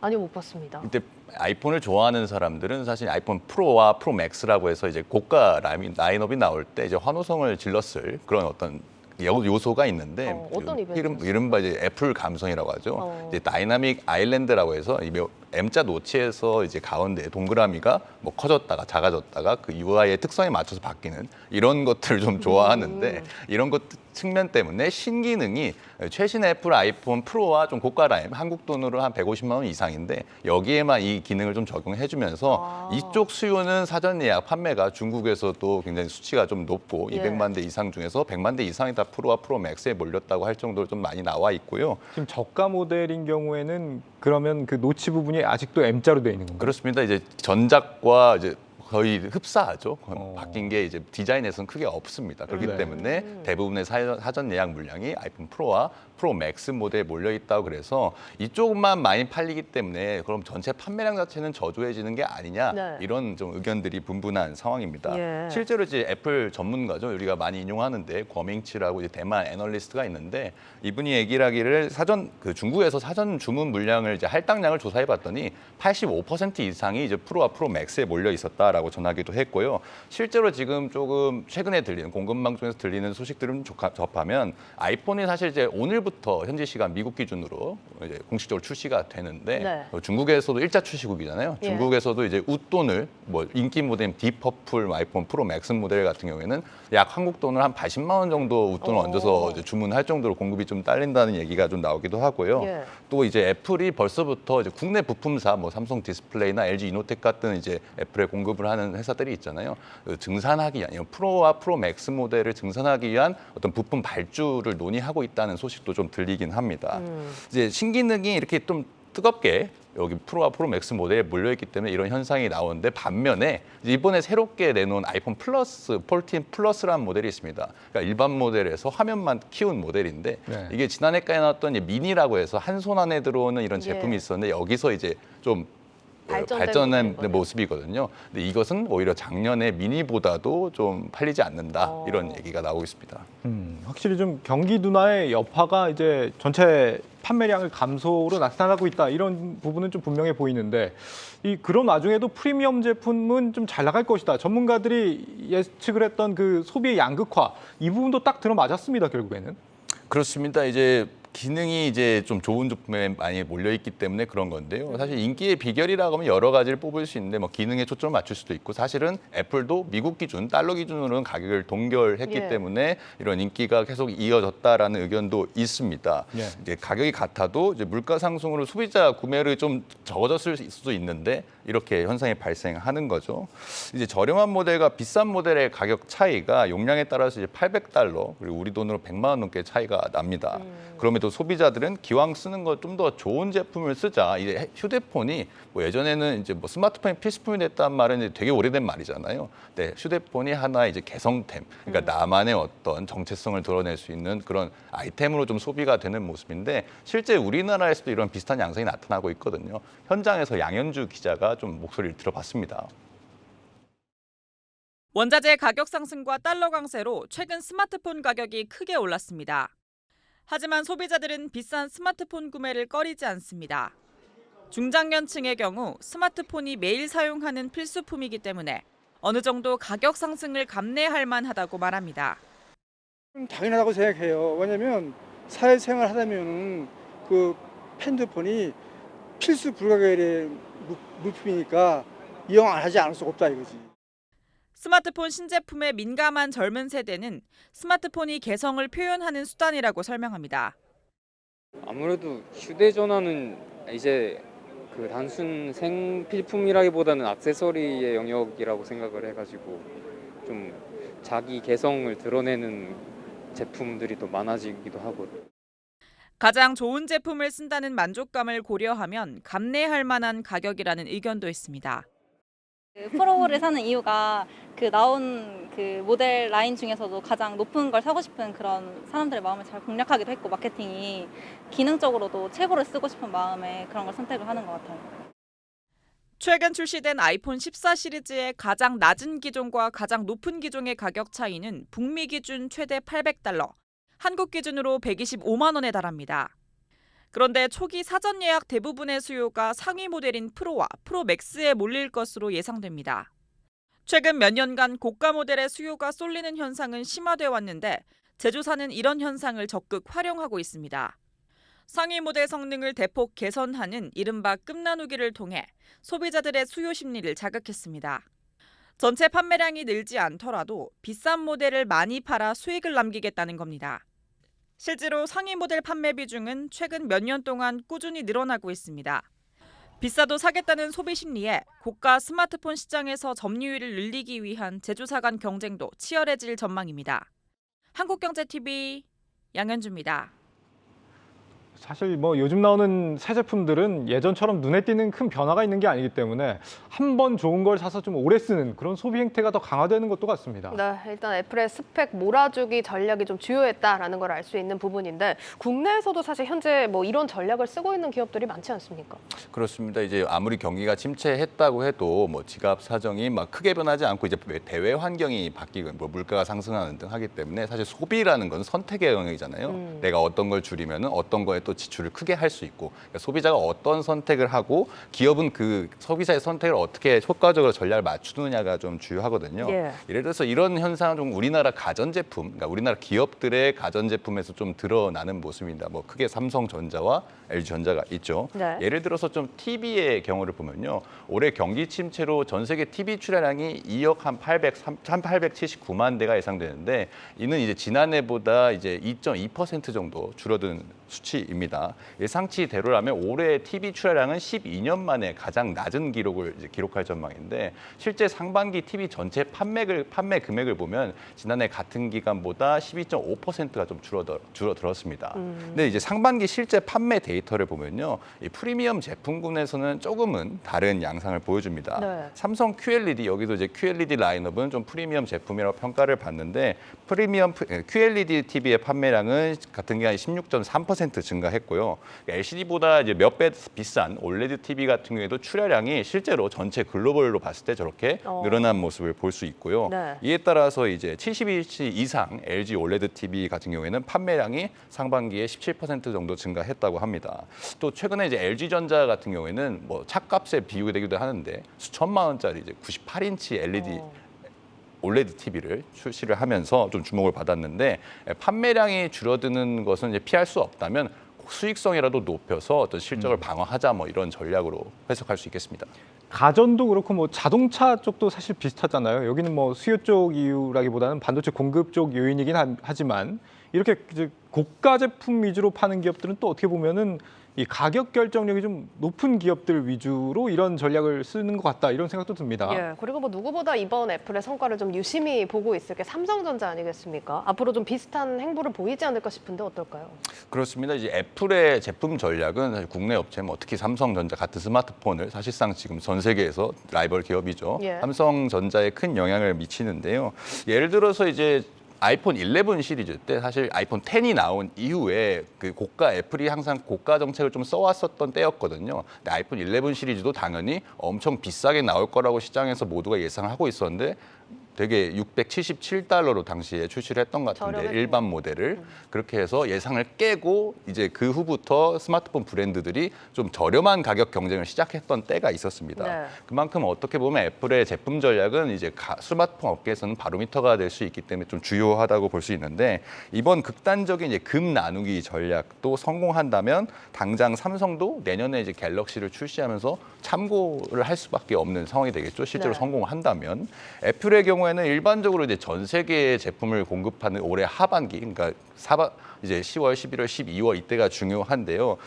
아니요, 못 봤습니다. 이때 아이폰을 좋아하는 사람들은 사실 아이폰 프로와 프로 맥스라고 해서 이제 고가 라인업이 나올 때 이제 환호성을 질렀을 그런 어떤 요소가 있는데 어떤 이벤트였어요? 이른바 이제 애플 감성이라고 하죠. 이제 다이나믹 아일랜드라고 해서 이 M자 노치에서 이제 가운데 동그라미가 뭐 커졌다가 작아졌다가 그 UI의 특성에 맞춰서 바뀌는 이런 것들을 좀 좋아하는데 이런 것 측면 때문에 신기능이 최신 애플 아이폰 프로와 좀 고가 라인, 한국 돈으로 한 150만 원 이상인데 여기에만 이 기능을 좀 적용해주면서 이쪽 수요는 사전 예약 판매가 중국에서도 굉장히 수치가 좀 높고 200만 대 이상 중에서 100만 대 이상이 다 프로와 프로 맥스에 몰렸다고 할 정도로 좀 많이 나와 있고요. 지금 저가 모델인 경우에는 그러면 그 노치 부분이 아직도 M자로 되어 있는 건가요? 그렇습니다. 이제 전작과 이제 거의 흡사하죠. 바뀐 게 이제 디자인에서는 크게 없습니다. 그렇기 네. 때문에 대부분의 사전 예약 물량이 아이폰 프로와 프로 맥스 모델에 몰려 있다고 그래서 이쪽만 많이 팔리기 때문에 그럼 전체 판매량 자체는 저조해지는 게 아니냐 네. 이런 좀 의견들이 분분한 상황입니다. 예. 실제로 이제 애플 전문가죠. 우리가 많이 인용하는데 거밍치라고 이제 대만 애널리스트가 있는데 이분이 얘기를 하기를 중국에서 사전 주문 물량을 이제 할당량을 조사해 봤더니 85% 이상이 이제 프로와 프로 맥스에 몰려 있었다라고 있다라고 전하기도 했고요. 실제로 지금 조금 최근에 들리는 공급망 쪽에서 들리는 소식들을 접하면 아이폰이 사실 이제 오늘부터 현지 시간 미국 기준으로 이제 공식적으로 출시가 되는데 네. 중국에서도 1차 출시국이잖아요. 예. 중국에서도 이제 웃돈을 뭐 인기 모델 딥퍼플 아이폰 프로 맥스 모델 같은 경우에는 약 한국 돈을 한 80만 원 정도 웃돈을 얹어서 이제 주문할 정도로 공급이 좀 딸린다는 얘기가 좀 나오기도 하고요. 예. 또 이제 애플이 벌써부터 이제 국내 부품사 뭐 삼성 디스플레이나 LG 이노텍 같은 이제 애플에 공급을 하는 회사들이 있잖아요. 증산하기 위한 프로와 프로 맥스 모델을 증산하기 위한 어떤 부품 발주를 논의하고 있다는 소식도 좀 들리긴 합니다. 이제 신기능이 이렇게 좀 뜨겁게 여기 프로와 프로 맥스 모델에 몰려있기 때문에 이런 현상이 나오는데 반면에 이번에 새롭게 내놓은 아이폰 플러스, 14 플러스라는 모델이 있습니다. 그러니까 일반 모델에서 화면만 키운 모델인데 네. 이게 지난해까지 나왔던 미니라고 해서 한 손 안에 들어오는 이런 제품이 예. 있었는데 여기서 이제 좀 발전된 발전한 거네요. 모습이거든요. 근데 이것은 오히려 작년에 미니보다도 좀 팔리지 않는다 이런 얘기가 나오고 있습니다. 확실히 좀 경기 둔화의 여파가 이제 전체 판매량을 감소로 나타나고 있다 이런 부분은 좀 분명해 보이는데 그런 와중에도 프리미엄 제품은 좀 잘 나갈 것이다. 전문가들이 예측을 했던 그 소비의 양극화 이 부분도 딱 들어맞았습니다. 결국에는. 그렇습니다. 이제 기능이 이제 좀 좋은 제품에 많이 몰려있기 때문에 그런 건데요. 사실 인기의 비결이라고 하면 여러 가지를 뽑을 수 있는데 뭐 기능에 초점을 맞출 수도 있고 사실은 애플도 미국 기준, 달러 기준으로는 가격을 동결했기 예. 때문에 이런 인기가 계속 이어졌다라는 의견도 있습니다. 예. 이제 가격이 같아도 이제 물가 상승으로 소비자 구매를 좀 적어졌을 수도 있는데 이렇게 현상이 발생하는 거죠. 이제 저렴한 모델과 비싼 모델의 가격 차이가 용량에 따라서 이제 $800 그리고 우리 돈으로 100만 원 넘게 차이가 납니다. 그럼에도 소비자들은 기왕 쓰는 거 좀 더 좋은 제품을 쓰자. 이제 휴대폰이 뭐 예전에는 이제 뭐 스마트폰이 필수품이 됐다는 말은 이제 되게 오래된 말이잖아요. 네, 휴대폰이 하나의 이제 개성템, 그러니까 나만의 어떤 정체성을 드러낼 수 있는 그런 아이템으로 좀 소비가 되는 모습인데 실제 우리나라에서도 이런 비슷한 양상이 나타나고 있거든요. 현장에서 양현주 기자가 좀 목소리를 들어봤습니다. 원자재 가격 상승과 달러 강세로 최근 스마트폰 가격이 크게 올랐습니다. 하지만 소비자들은 비싼 스마트폰 구매를 꺼리지 않습니다. 중장년층의 경우 스마트폰이 매일 사용하는 필수품이기 때문에 어느 정도 가격 상승을 감내할 만하다고 말합니다. 당연하다고 생각해요. 왜냐하면 사회생활 하다면은 그 핸드폰이 필수 불가결의 물품이니까 이용 안 하지 않을 수가 없다 이거지. 스마트폰 신제품에 민감한 젊은 세대는 스마트폰이 개성을 표현하는 수단이라고 설명합니다. 아무래도 휴대전화는 이제 그 단순 생필품이라기보다는 액세서리의 영역이라고 생각을 해가지고 좀 자기 개성을 드러내는 제품들이 더 많아지기도 하고. 가장 좋은 제품을 쓴다는 만족감을 고려하면 감내할 만한 가격이라는 의견도 있습니다. 프로를 사는 이유가 그 나온 그 모델 라인 중에서도 가장 높은 걸 사고 싶은 그런 사람들의 마음을 잘 공략하기도 했고 마케팅이 기능적으로도 최고를 쓰고 싶은 마음에 그런 걸 선택을 하는 것 같아요. 최근 출시된 아이폰 14 시리즈의 가장 낮은 기종과 가장 높은 기종의 가격 차이는 북미 기준 최대 $800, 한국 기준으로 125만 원에 달합니다. 그런데 초기 사전 예약 대부분의 수요가 상위 모델인 프로와 프로 맥스에 몰릴 것으로 예상됩니다. 최근 몇 년간 고가 모델의 수요가 쏠리는 현상은 심화돼 왔는데 제조사는 이런 현상을 적극 활용하고 있습니다. 상위 모델 성능을 대폭 개선하는 이른바 끝나누기를 통해 소비자들의 수요 심리를 자극했습니다. 전체 판매량이 늘지 않더라도 비싼 모델을 많이 팔아 수익을 남기겠다는 겁니다. 실제로 상위 모델 판매 비중은 최근 몇 년 동안 꾸준히 늘어나고 있습니다. 비싸도 사겠다는 소비 심리에 고가 스마트폰 시장에서 점유율을 늘리기 위한 제조사 간 경쟁도 치열해질 전망입니다. 한국경제TV 양현주입니다. 사실 뭐 요즘 나오는 새 제품들은 예전처럼 눈에 띄는 큰 변화가 있는 게 아니기 때문에 한 번 좋은 걸 사서 좀 오래 쓰는 그런 소비 행태가 더 강화되는 것도 같습니다. 네, 일단 애플의 스펙 몰아주기 전략이 좀 주요했다라는 걸 알 수 있는 부분인데 국내에서도 사실 현재 뭐 이런 전략을 쓰고 있는 기업들이 많지 않습니까? 그렇습니다. 이제 아무리 경기가 침체했다고 해도 뭐 지갑 사정이 막 크게 변하지 않고 이제 대외 환경이 바뀌고 뭐 물가가 상승하는 등 하기 때문에 사실 소비라는 건 선택의 영역이잖아요. 내가 어떤 걸 줄이면은 어떤 거에 또 또 지출을 크게 할 수 있고 그러니까 소비자가 어떤 선택을 하고 기업은 그 소비자의 선택을 어떻게 효과적으로 전략을 맞추느냐가 좀 주요하거든요. 예. 예를 들어서 이런 현상은 좀 우리나라 가전제품, 그러니까 우리나라 기업들의 가전제품에서 좀 드러나는 모습입니다. 뭐 크게 삼성전자와 LG전자가 있죠. 네. 예를 들어서 좀 TV의 경우를 보면요. 올해 경기 침체로 전 세계 TV 출하량이 2억 한 879만 대가 예상되는데 이는 이제 지난해보다 이제 2.2% 정도 줄어든 수치입니다. 예상치대로라면 올해 TV 출하량은 12년 만에 가장 낮은 기록을 이제 기록할 전망인데 실제 상반기 TV 전체 판매 금액을 보면 지난해 같은 기간보다 12.5%가 좀 줄어들었습니다. 근데 이제 상반기 실제 판매 데이터를 보면요, 이 프리미엄 제품군에서는 조금은 다른 양상을 보여줍니다. 네. 삼성 QLED 여기도 이제 QLED 라인업은 좀 프리미엄 제품이라고 평가를 받는데 프리미엄 QLED TV의 판매량은 같은 기간에 16.3% 증가했고요. LCD보다 이제 몇 배 비싼 OLED TV 같은 경우에도 출하량이 실제로 전체 글로벌로 봤을 때 저렇게 늘어난 모습을 볼 수 있고요. 네. 이에 따라서 이제 72인치 이상 LG OLED TV 같은 경우에는 판매량이 상반기에 17% 정도 증가했다고 합니다. 또 최근에 이제 LG전자 같은 경우에는 뭐 차값에 비교되기도 하는데 수천만 원짜리 이제 98인치 LED OLED TV를 출시를 하면서 좀 주목을 받았는데 판매량이 줄어드는 것은 이제 피할 수 없다면 수익성이라도 높여서 어떤 실적을 방어하자 뭐 이런 전략으로 해석할 수 있겠습니다. 가전도 그렇고 뭐 자동차 쪽도 사실 비슷하잖아요. 여기는 뭐 수요 쪽 이유라기보다는 반도체 공급 쪽 요인이긴 하지만 이렇게 이제 고가 제품 위주로 파는 기업들은 또 어떻게 보면은 이 가격 결정력이 좀 높은 기업들 위주로 이런 전략을 쓰는 것 같다 이런 생각도 듭니다. 예, 그리고 뭐 누구보다 이번 애플의 성과를 좀 유심히 보고 있을 게 삼성전자 아니겠습니까? 앞으로 좀 비슷한 행보를 보이지 않을까 싶은데 어떨까요? 그렇습니다. 이제 애플의 제품 전략은 사실 국내 업체, 뭐 특히 삼성전자 같은 스마트폰을 사실상 지금 전 세계에서 라이벌 기업이죠. 예. 삼성전자에 큰 영향을 미치는데요. 예를 들어서 이제 아이폰 11 시리즈 때 사실 아이폰 10이 나온 이후에 그 애플이 항상 고가 정책을 좀 써왔었던 때였거든요. 근데 아이폰 11 시리즈도 당연히 엄청 비싸게 나올 거라고 시장에서 모두가 예상을 하고 있었는데 되게 $677로 당시에 출시를 했던 것 같은데 저렴했군요. 일반 모델을 그렇게 해서 예상을 깨고 이제 그 후부터 스마트폰 브랜드들이 좀 저렴한 가격 경쟁을 시작했던 때가 있었습니다. 네. 그만큼 어떻게 보면 애플의 제품 전략은 이제 스마트폰 업계에서는 바로미터가 될 수 있기 때문에 좀 주요하다고 볼 수 있는데 이번 극단적인 이제 금 나누기 전략도 성공한다면 당장 삼성도 내년에 이제 갤럭시를 출시하면서 참고를 할 수밖에 없는 상황이 되겠죠. 실제로 네. 성공한다면 애플의 경우에는 일반적으로 이제 전 세계에 제품을 공급하는 올해 하반기, 그러니까 이제 10월, 11월, 12월 이때가 중요한데요.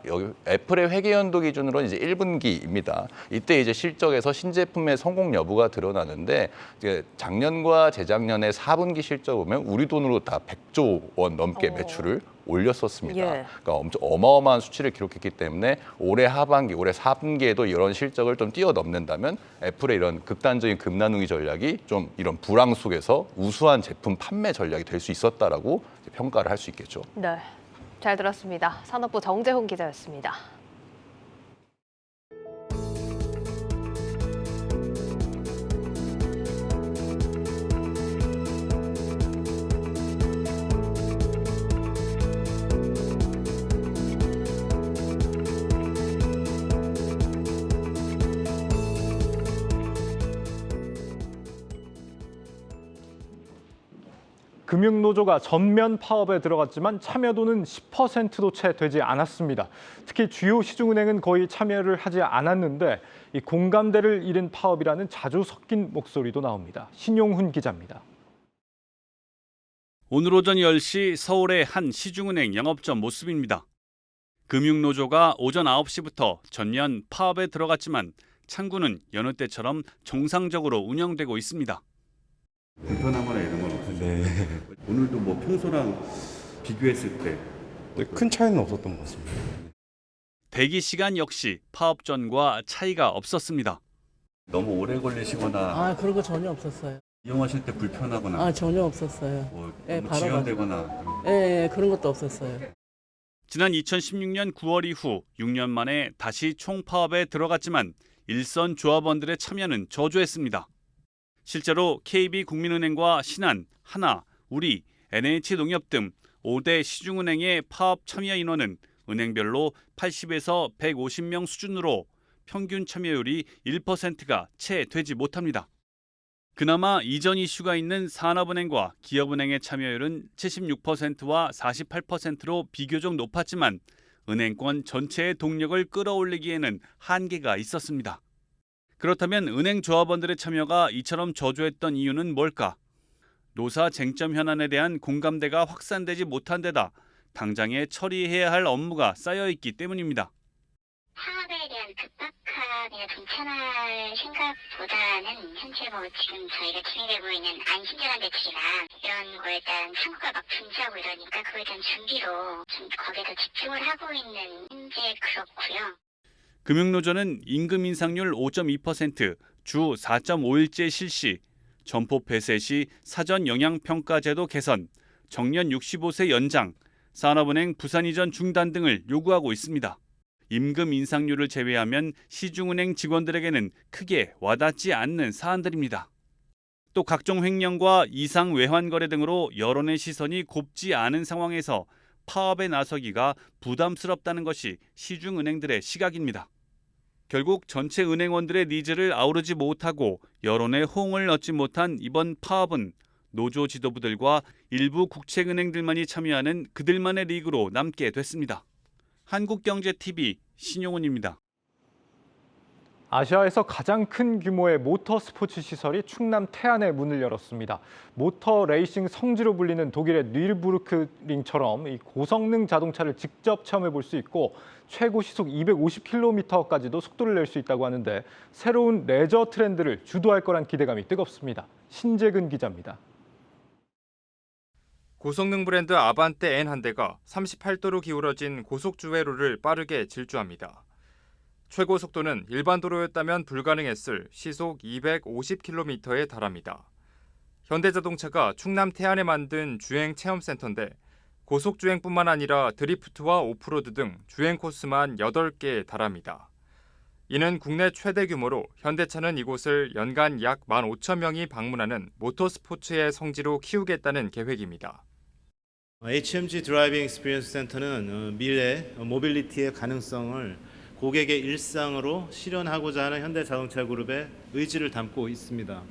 여기 애플의 회계연도 기준으로 이제 1분기입니다. 이때 이제 실적에서 신제품의 성공 여부가 드러나는데 이제 작년과 재작년의 4분기 실적 보면 우리 돈으로 다 100조 원 넘게 매출을 올렸었습니다. 예. 그러니까 엄청 어마어마한 수치를 기록했기 때문에 올해 하반기, 올해 4분기에도 이런 실적을 좀 뛰어넘는다면 애플의 이런 극단적인 금나누기 전략이 좀 이런 불황 속에서 우수한 제품 판매 전략이 될 수 있었다라고 평가를 할 수 있겠죠. 네, 잘 들었습니다. 산업부 정재훈 기자였습니다. 금융노조가 전면 파업에 들어갔지만 참여도는 10%도 채 되지 않았습니다. 특히 주요 시중은행은 거의 참여를 하지 않았는데 이 공감대를 잃은 파업이라는 자주 섞인 목소리도 나옵니다. 신용훈 기자입니다. 오늘 오전 10시 서울의 한 시중은행 영업점 모습입니다. 금융노조가 오전 9시부터 전면 파업에 들어갔지만 창구는 여느 때처럼 정상적으로 운영되고 있습니다. 불편하거나 이런 건 없으시죠? 네. 오늘도 뭐 평소랑 비교했을 때 큰 차이는 없었던 것 같습니다. 대기 시간 역시 파업 전과 차이가 없었습니다. 너무 오래 걸리시거나 그런 거 전혀 없었어요. 이용하실 때 불편하거나 전혀 없었어요. 뭐 바로 지연되거나 그런 것도 없었어요. 지난 2016년 9월 이후 6년 만에 다시 총파업에 들어갔지만 일선 조합원들의 참여는 저조했습니다. 실제로 KB국민은행과 신한, 하나, 우리, NH농협 등 5대 시중은행의 파업 참여 인원은 은행별로 80에서 150명 수준으로 평균 참여율이 1%가 채 되지 못합니다. 그나마 이전 이슈가 있는 산업은행과 기업은행의 참여율은 76%와 48%로 비교적 높았지만 은행권 전체의 동력을 끌어올리기에는 한계가 있었습니다. 그렇다면 은행 조합원들의 참여가 이처럼 저조했던 이유는 뭘까? 노사 쟁점 현안에 대한 공감대가 확산되지 못한 데다 당장에 처리해야 할 업무가 쌓여있기 때문입니다. 사업에 대한 급박함이나 동참할 생각보다는 현재 지금 저희가 진행되고 있는 안심전환 대책이나 이런 거에 대한 창구가 막 분주하고 이러니까 그거에 대한 준비로 좀 거기에 더 집중을 하고 있는 현재 그렇고요. 금융노조는 임금 인상률 5.2%, 주 4.5일제 실시, 점포 폐쇄 시 사전 영향평가제도 개선, 정년 65세 연장, 산업은행 부산 이전 중단 등을 요구하고 있습니다. 임금 인상률을 제외하면 시중은행 직원들에게는 크게 와닿지 않는 사안들입니다. 또 각종 횡령과 이상 외환 거래 등으로 여론의 시선이 곱지 않은 상황에서 파업에 나서기가 부담스럽다는 것이 시중은행들의 시각입니다. 결국 전체 은행원들의 니즈를 아우르지 못하고 여론의 호응을 얻지 못한 이번 파업은 노조 지도부들과 일부 국책은행들만이 참여하는 그들만의 리그로 남게 됐습니다. 한국경제TV 신용훈입니다. 아시아에서 가장 큰 규모의 모터 스포츠 시설이 충남 태안에 문을 열었습니다. 모터 레이싱 성지로 불리는 독일의 뉘르부르크링처럼 이 고성능 자동차를 직접 체험해 볼 수 있고 최고 시속 250km까지도 속도를 낼 수 있다고 하는데 새로운 레저 트렌드를 주도할 거란 기대감이 뜨겁습니다. 신재근 기자입니다. 고성능 브랜드 아반떼 N 한 대가 38도로 기울어진 고속주회로를 빠르게 질주합니다. 최고 속도는 일반 도로였다면 불가능했을 시속 250km에 달합니다. 현대자동차가 충남 태안에 만든 주행 체험센터인데 고속주행뿐만 아니라 드리프트와 오프로드 등 주행 코스만 8개에 달합니다. 이는 국내 최대 규모로 현대차는 이곳을 연간 약 15,000명이 방문하는 모터스포츠의 성지로 키우겠다는 계획입니다. HMG 드라이빙 익스피리언스 센터는 미래 모빌리티의 가능성을 고객의 일상으로 실현하고자 하는 현대자동차 그룹의 의지를 담고 있습니다.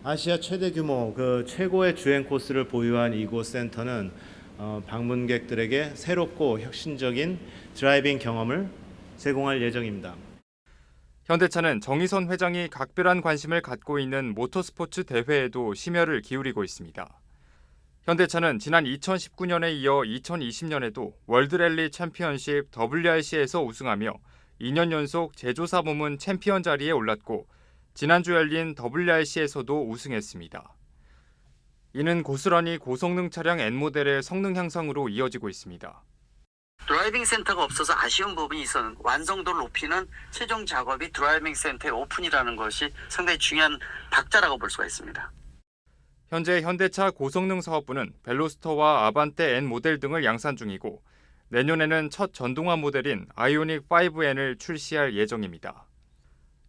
아시아 최대 규모 최고의 주행 코스를 보유한 이곳 센터는 방문객들에게 새롭고 혁신적인 드라이빙 경험을 제공할 예정입니다. 현대차는 정의선 회장이 각별한 관심을 갖고 있는 모터스포츠 대회에도 심혈을 기울이고 있습니다. 현대차는 지난 2019년에 이어 2020년에도 월드랠리 챔피언십 WRC에서 우승하며 2년 연속 제조사 부문 챔피언 자리에 올랐고 지난주 열린 WRC에서도 우승했습니다. 이는 고스란히 고성능 차량 N모델의 성능 향상으로 이어지고 있습니다. 드라이빙 센터가 없어서 아쉬운 부분이 있었는데 완성도를 높이는 최종 작업이 드라이빙 센터의 오픈이라는 것이 상당히 중요한 박자라고 볼 수가 있습니다. 현재 현대차 고성능 사업부는 벨로스터와 아반떼 N 모델 등을 양산 중이고 내년에는 첫 전동화 모델인 아이오닉 5N을 출시할 예정입니다.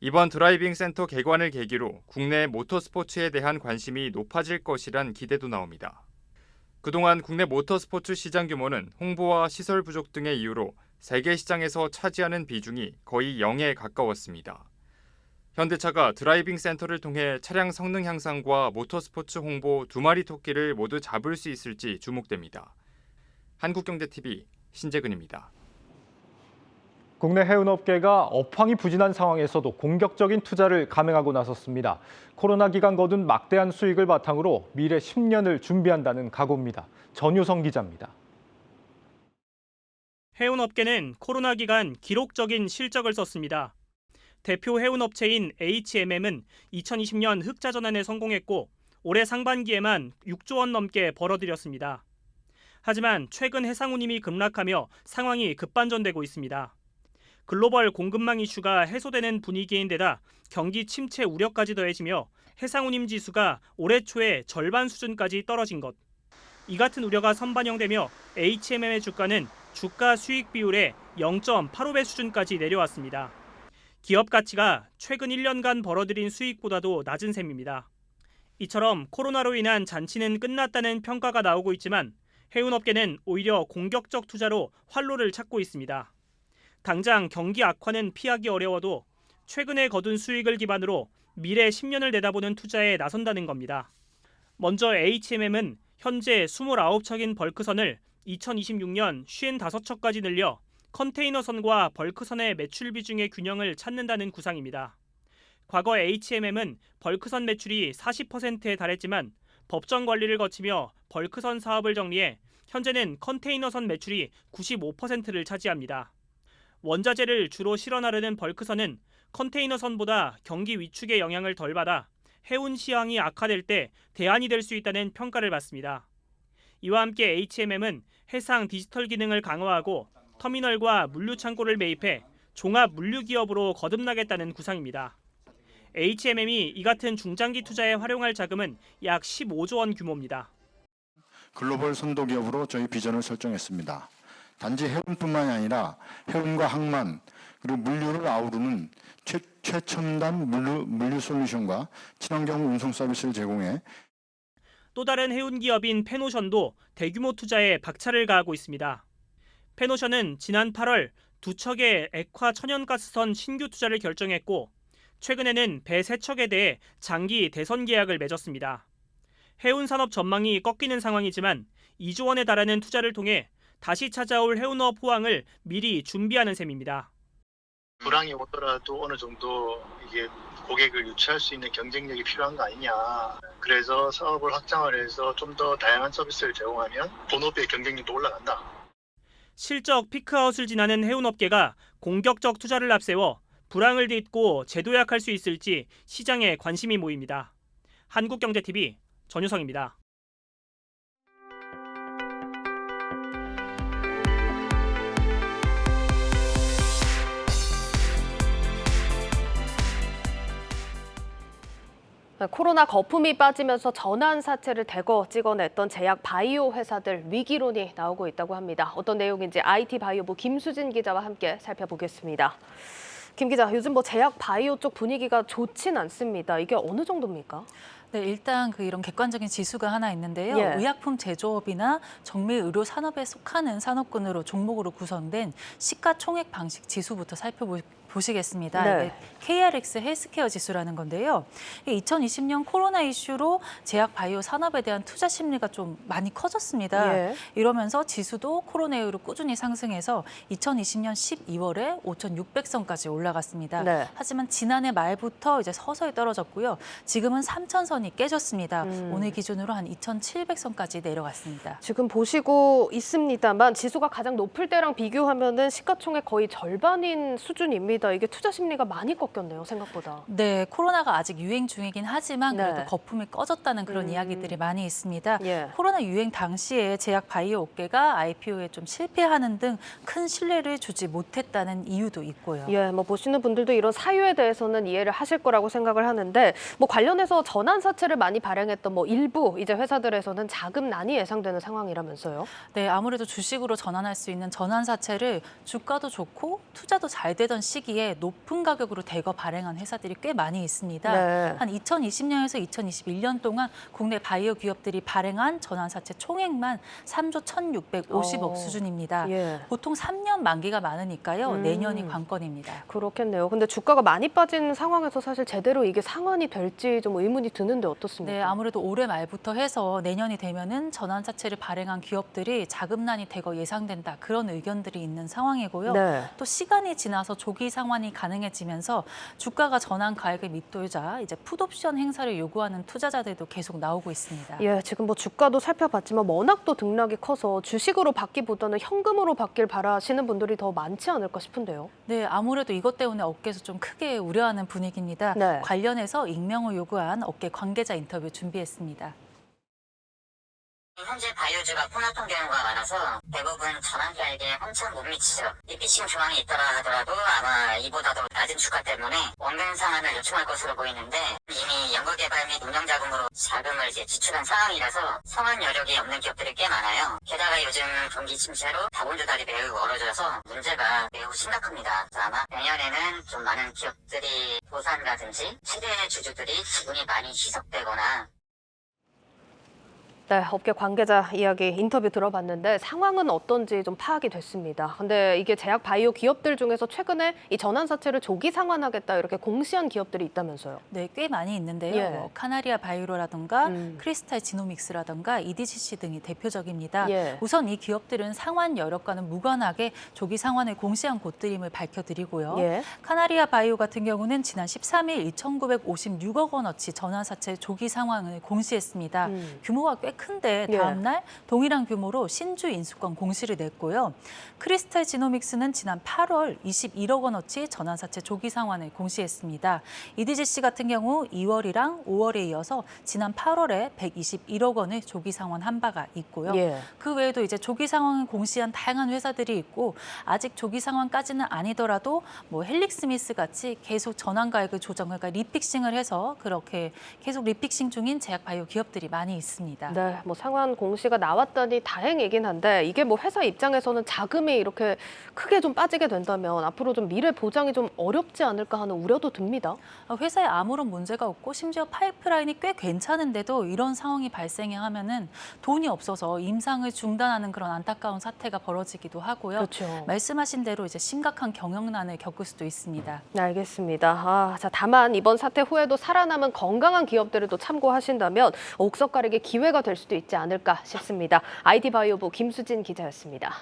이번 드라이빙 센터 개관을 계기로 국내 모터스포츠에 대한 관심이 높아질 것이란 기대도 나옵니다. 그동안 국내 모터스포츠 시장 규모는 홍보와 시설 부족 등의 이유로 세계 시장에서 차지하는 비중이 거의 0에 가까웠습니다. 현대차가 드라이빙 센터를 통해 차량 성능 향상과 모터스포츠 홍보 두 마리 토끼를 모두 잡을 수 있을지 주목됩니다. 한국경제TV 신재근입니다. 국내 해운업계가 업황이 부진한 상황에서도 공격적인 투자를 감행하고 나섰습니다. 코로나 기간 거둔 막대한 수익을 바탕으로 미래 10년을 준비한다는 각오입니다. 전효성 기자입니다. 해운업계는 코로나 기간 기록적인 실적을 썼습니다. 대표 해운업체인 HMM은 2020년 흑자 전환에 성공했고 올해 상반기에만 6조 원 넘게 벌어들였습니다. 하지만 최근 해상운임이 급락하며 상황이 급반전되고 있습니다. 글로벌 공급망 이슈가 해소되는 분위기인데다 경기 침체 우려까지 더해지며 해상운임 지수가 올해 초에 절반 수준까지 떨어진 것. 이 같은 우려가 선반영되며 HMM의 주가는 주가 수익 비율의 0.85배 수준까지 내려왔습니다. 기업 가치가 최근 1년간 벌어들인 수익보다도 낮은 셈입니다. 이처럼 코로나로 인한 잔치는 끝났다는 평가가 나오고 있지만 해운업계는 오히려 공격적 투자로 활로를 찾고 있습니다. 당장 경기 악화는 피하기 어려워도 최근에 거둔 수익을 기반으로 미래 10년을 내다보는 투자에 나선다는 겁니다. 먼저 HMM은 현재 29척인 벌크선을 2026년 55척까지 늘려 컨테이너선과 벌크선의 매출 비중의 균형을 찾는다는 구상입니다. 과거 HMM은 벌크선 매출이 40%에 달했지만 법정 관리를 거치며 벌크선 사업을 정리해 현재는 컨테이너선 매출이 95%를 차지합니다. 원자재를 주로 실어 나르는 벌크선은 컨테이너선보다 경기 위축의 영향을 덜 받아 해운 시황이 악화될 때 대안이 될 수 있다는 평가를 받습니다. 이와 함께 HMM은 해상 디지털 기능을 강화하고 터미널과 물류 창고를 매입해 종합 물류 기업으로 거듭나겠다는 구상입니다. HMM이 이 같은 중장기 투자에 활용할 자금은 약 15조 원 규모입니다. 글로벌 선도 기업으로 저희 비전을 설정했습니다. 단지 해운뿐만이 아니라 해운과 항만 그리고 물류를 아우르는 최첨단 물류 솔루션과 친환경 운송 서비스를 제공해 또 다른 해운 기업인 페노션도 대규모 투자에 박차를 가하고 있습니다. 페노션은 지난 8월 2척의 액화 천연가스선 신규 투자를 결정했고 최근에는 배 3척에 대해 장기 대선 계약을 맺었습니다. 해운 산업 전망이 꺾이는 상황이지만 2조 원에 달하는 투자를 통해 다시 찾아올 해운업 호황을 미리 준비하는 셈입니다. 불황이 오더라도 어느 정도 이게 고객을 유치할 수 있는 경쟁력이 필요한 거 아니냐. 그래서 사업을 확장을 해서 좀 더 다양한 서비스를 제공하면 본업의 경쟁력도 올라간다. 실적 피크아웃을 지나는 해운업계가 공격적 투자를 앞세워 불황을 딛고 재도약할 수 있을지 시장에 관심이 모입니다. 한국경제TV 전유성입니다. 코로나 거품이 빠지면서 전환 사채를 대거 찍어냈던 제약 바이오 회사들 위기론이 나오고 있다고 합니다. 어떤 내용인지 IT 바이오부 김수진 기자와 함께 살펴보겠습니다. 김 기자, 요즘 제약 바이오 쪽 분위기가 좋진 않습니다. 이게 어느 정도입니까? 네, 일단 이런 객관적인 지수가 하나 있는데요. 예. 의약품 제조업이나 정밀의료 산업에 속하는 산업군으로 종목으로 구성된 시가총액 방식 지수부터 살펴보시겠습니다. 네. 이게 KRX 헬스케어 지수라는 건데요. 2020년 코로나 이슈로 제약 바이오 산업에 대한 투자 심리가 좀 많이 커졌습니다. 예. 이러면서 지수도 코로나 이후로 꾸준히 상승해서 2020년 12월에 5,600선까지 올라갔습니다. 네. 하지만 지난해 말부터 이제 서서히 떨어졌고요. 지금은 3,000선이 깨졌습니다. 오늘 기준으로 한 2,700선까지 내려갔습니다. 지금 보시고 있습니다만 지수가 가장 높을 때랑 비교하면은 시가총액 거의 절반인 수준입니다. 이게 투자 심리가 많이 꺾였네요, 생각보다. 네, 코로나가 아직 유행 중이긴 하지만 그래도 네. 거품이 꺼졌다는 그런 이야기들이 많이 있습니다. 예. 코로나 유행 당시에 제약 바이오 업계가 IPO에 좀 실패하는 등 큰 신뢰를 주지 못했다는 이유도 있고요. 예, 보시는 분들도 이런 사유에 대해서는 이해를 하실 거라고 생각을 하는데 관련해서 전환 사채를 많이 발행했던 일부 이제 회사들에서는 자금난이 예상되는 상황이라면서요? 네, 아무래도 주식으로 전환할 수 있는 전환사채를 주가도 좋고 투자도 잘 되던 시기에 높은 가격으로 대거 발행한 회사들이 꽤 많이 있습니다. 네. 한 2020년에서 2021년 동안 국내 바이오 기업들이 발행한 전환사채 총액만 3조 1,650억 수준입니다. 예. 보통 3년 만기가 많으니까요. 내년이 관건입니다. 그렇겠네요. 근데 주가가 많이 빠진 상황에서 사실 제대로 이게 상환이 될지 좀 의문이 드는데 어떻습니까? 네, 아무래도 올해 말부터 해서 내년이 되면은 전환사채를 발행한 기업들이 자금난이 대거 예상된다. 그런 의견들이 있는 상황이고요. 네. 또 시간이 지나서 조기 상환이 가능해지면서 주가가 전환 가액을 밑돌자 이제 풋옵션 행사를 요구하는 투자자들도 계속 나오고 있습니다. 예, 지금 주가도 살펴봤지만 워낙 또 등락이 커서 주식으로 받기보다는 현금으로 받길 바라시는 분들이 더 많지 않을까 싶은데요. 네, 아무래도 이것 때문에 업계에서 좀 크게 우려하는 분위기입니다. 네. 관련해서 익명을 요구한 업계 관계자 인터뷰 준비했습니다. 현재 바이오주가 폭락한 경우가 많아서 대부분 전환가액에 한참 못 미치죠. 이 피싱 조항이 있더라 하더라도 아마 이보다도 낮은 주가 때문에 원금 상환을 요청할 것으로 보이는데 이미 연구개발 및 운영자금으로 자금을 지출한 상황이라서 상환 여력이 없는 기업들이 꽤 많아요. 게다가 요즘 경기 침체로 자본 조달이 매우 어려져서 문제가 매우 심각합니다. 그래서 아마 내년에는 좀 많은 기업들이 도산이라든지 최대 주주들이 지분이 많이 희석되거나 네, 업계 관계자 이야기 인터뷰 들어봤는데 상황은 어떤지 좀 파악이 됐습니다. 근데 이게 제약 바이오 기업들 중에서 최근에 이 전환사채를 조기 상환하겠다 이렇게 공시한 기업들이 있다면서요? 네, 꽤 많이 있는데요. 예. 뭐 카나리아 바이오라든가 크리스탈 지노믹스라든가 EDCC 등이 대표적입니다. 예. 우선 이 기업들은 상환 여력과는 무관하게 조기 상환을 공시한 곳들임을 밝혀드리고요. 예. 카나리아 바이오 같은 경우는 지난 13일 2,956억 원어치 전환사채 조기 상환을 공시했습니다. 규모가 꽤 큰데 다음 날 동일한 규모로 신주 인수권 공시를 냈고요. 크리스탈 지노믹스는 지난 8월 21억 원어치 전환사채 조기 상환을 공시했습니다. EDGC 같은 경우 2월이랑 5월에 이어서 지난 8월에 121억 원을 조기 상환한 바가 있고요. 예. 그 외에도 이제 조기 상환을 공시한 다양한 회사들이 있고 아직 조기 상환까지는 아니더라도 뭐 헬릭스미스 같이 계속 전환가액을 조정, 그러니까 리픽싱을 해서 그렇게 계속 리픽싱 중인 제약 바이오 기업들이 많이 있습니다. 네, 뭐 상환 공시가 나왔다니 다행이긴 한데 이게 뭐 회사 입장에서는 자금이 이렇게 크게 좀 빠지게 된다면 앞으로 좀 미래 보장이 좀 어렵지 않을까 하는 우려도 듭니다. 회사에 아무런 문제가 없고 심지어 파이프라인이 꽤 괜찮은데도 이런 상황이 발생하면은 돈이 없어서 임상을 중단하는 그런 안타까운 사태가 벌어지기도 하고요. 그렇죠. 말씀하신 대로 이제 심각한 경영난을 겪을 수도 있습니다. 네, 알겠습니다. 자, 다만 이번 사태 후에도 살아남은 건강한 기업들을 또 참고하신다면 옥석 가리기 기회가 될 수도 있지 않을까 싶습니다. IT바이오부 김수진 기자였습니다.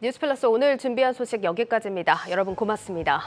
뉴스플러스 오늘 준비한 소식 여기까지입니다. 여러분 고맙습니다.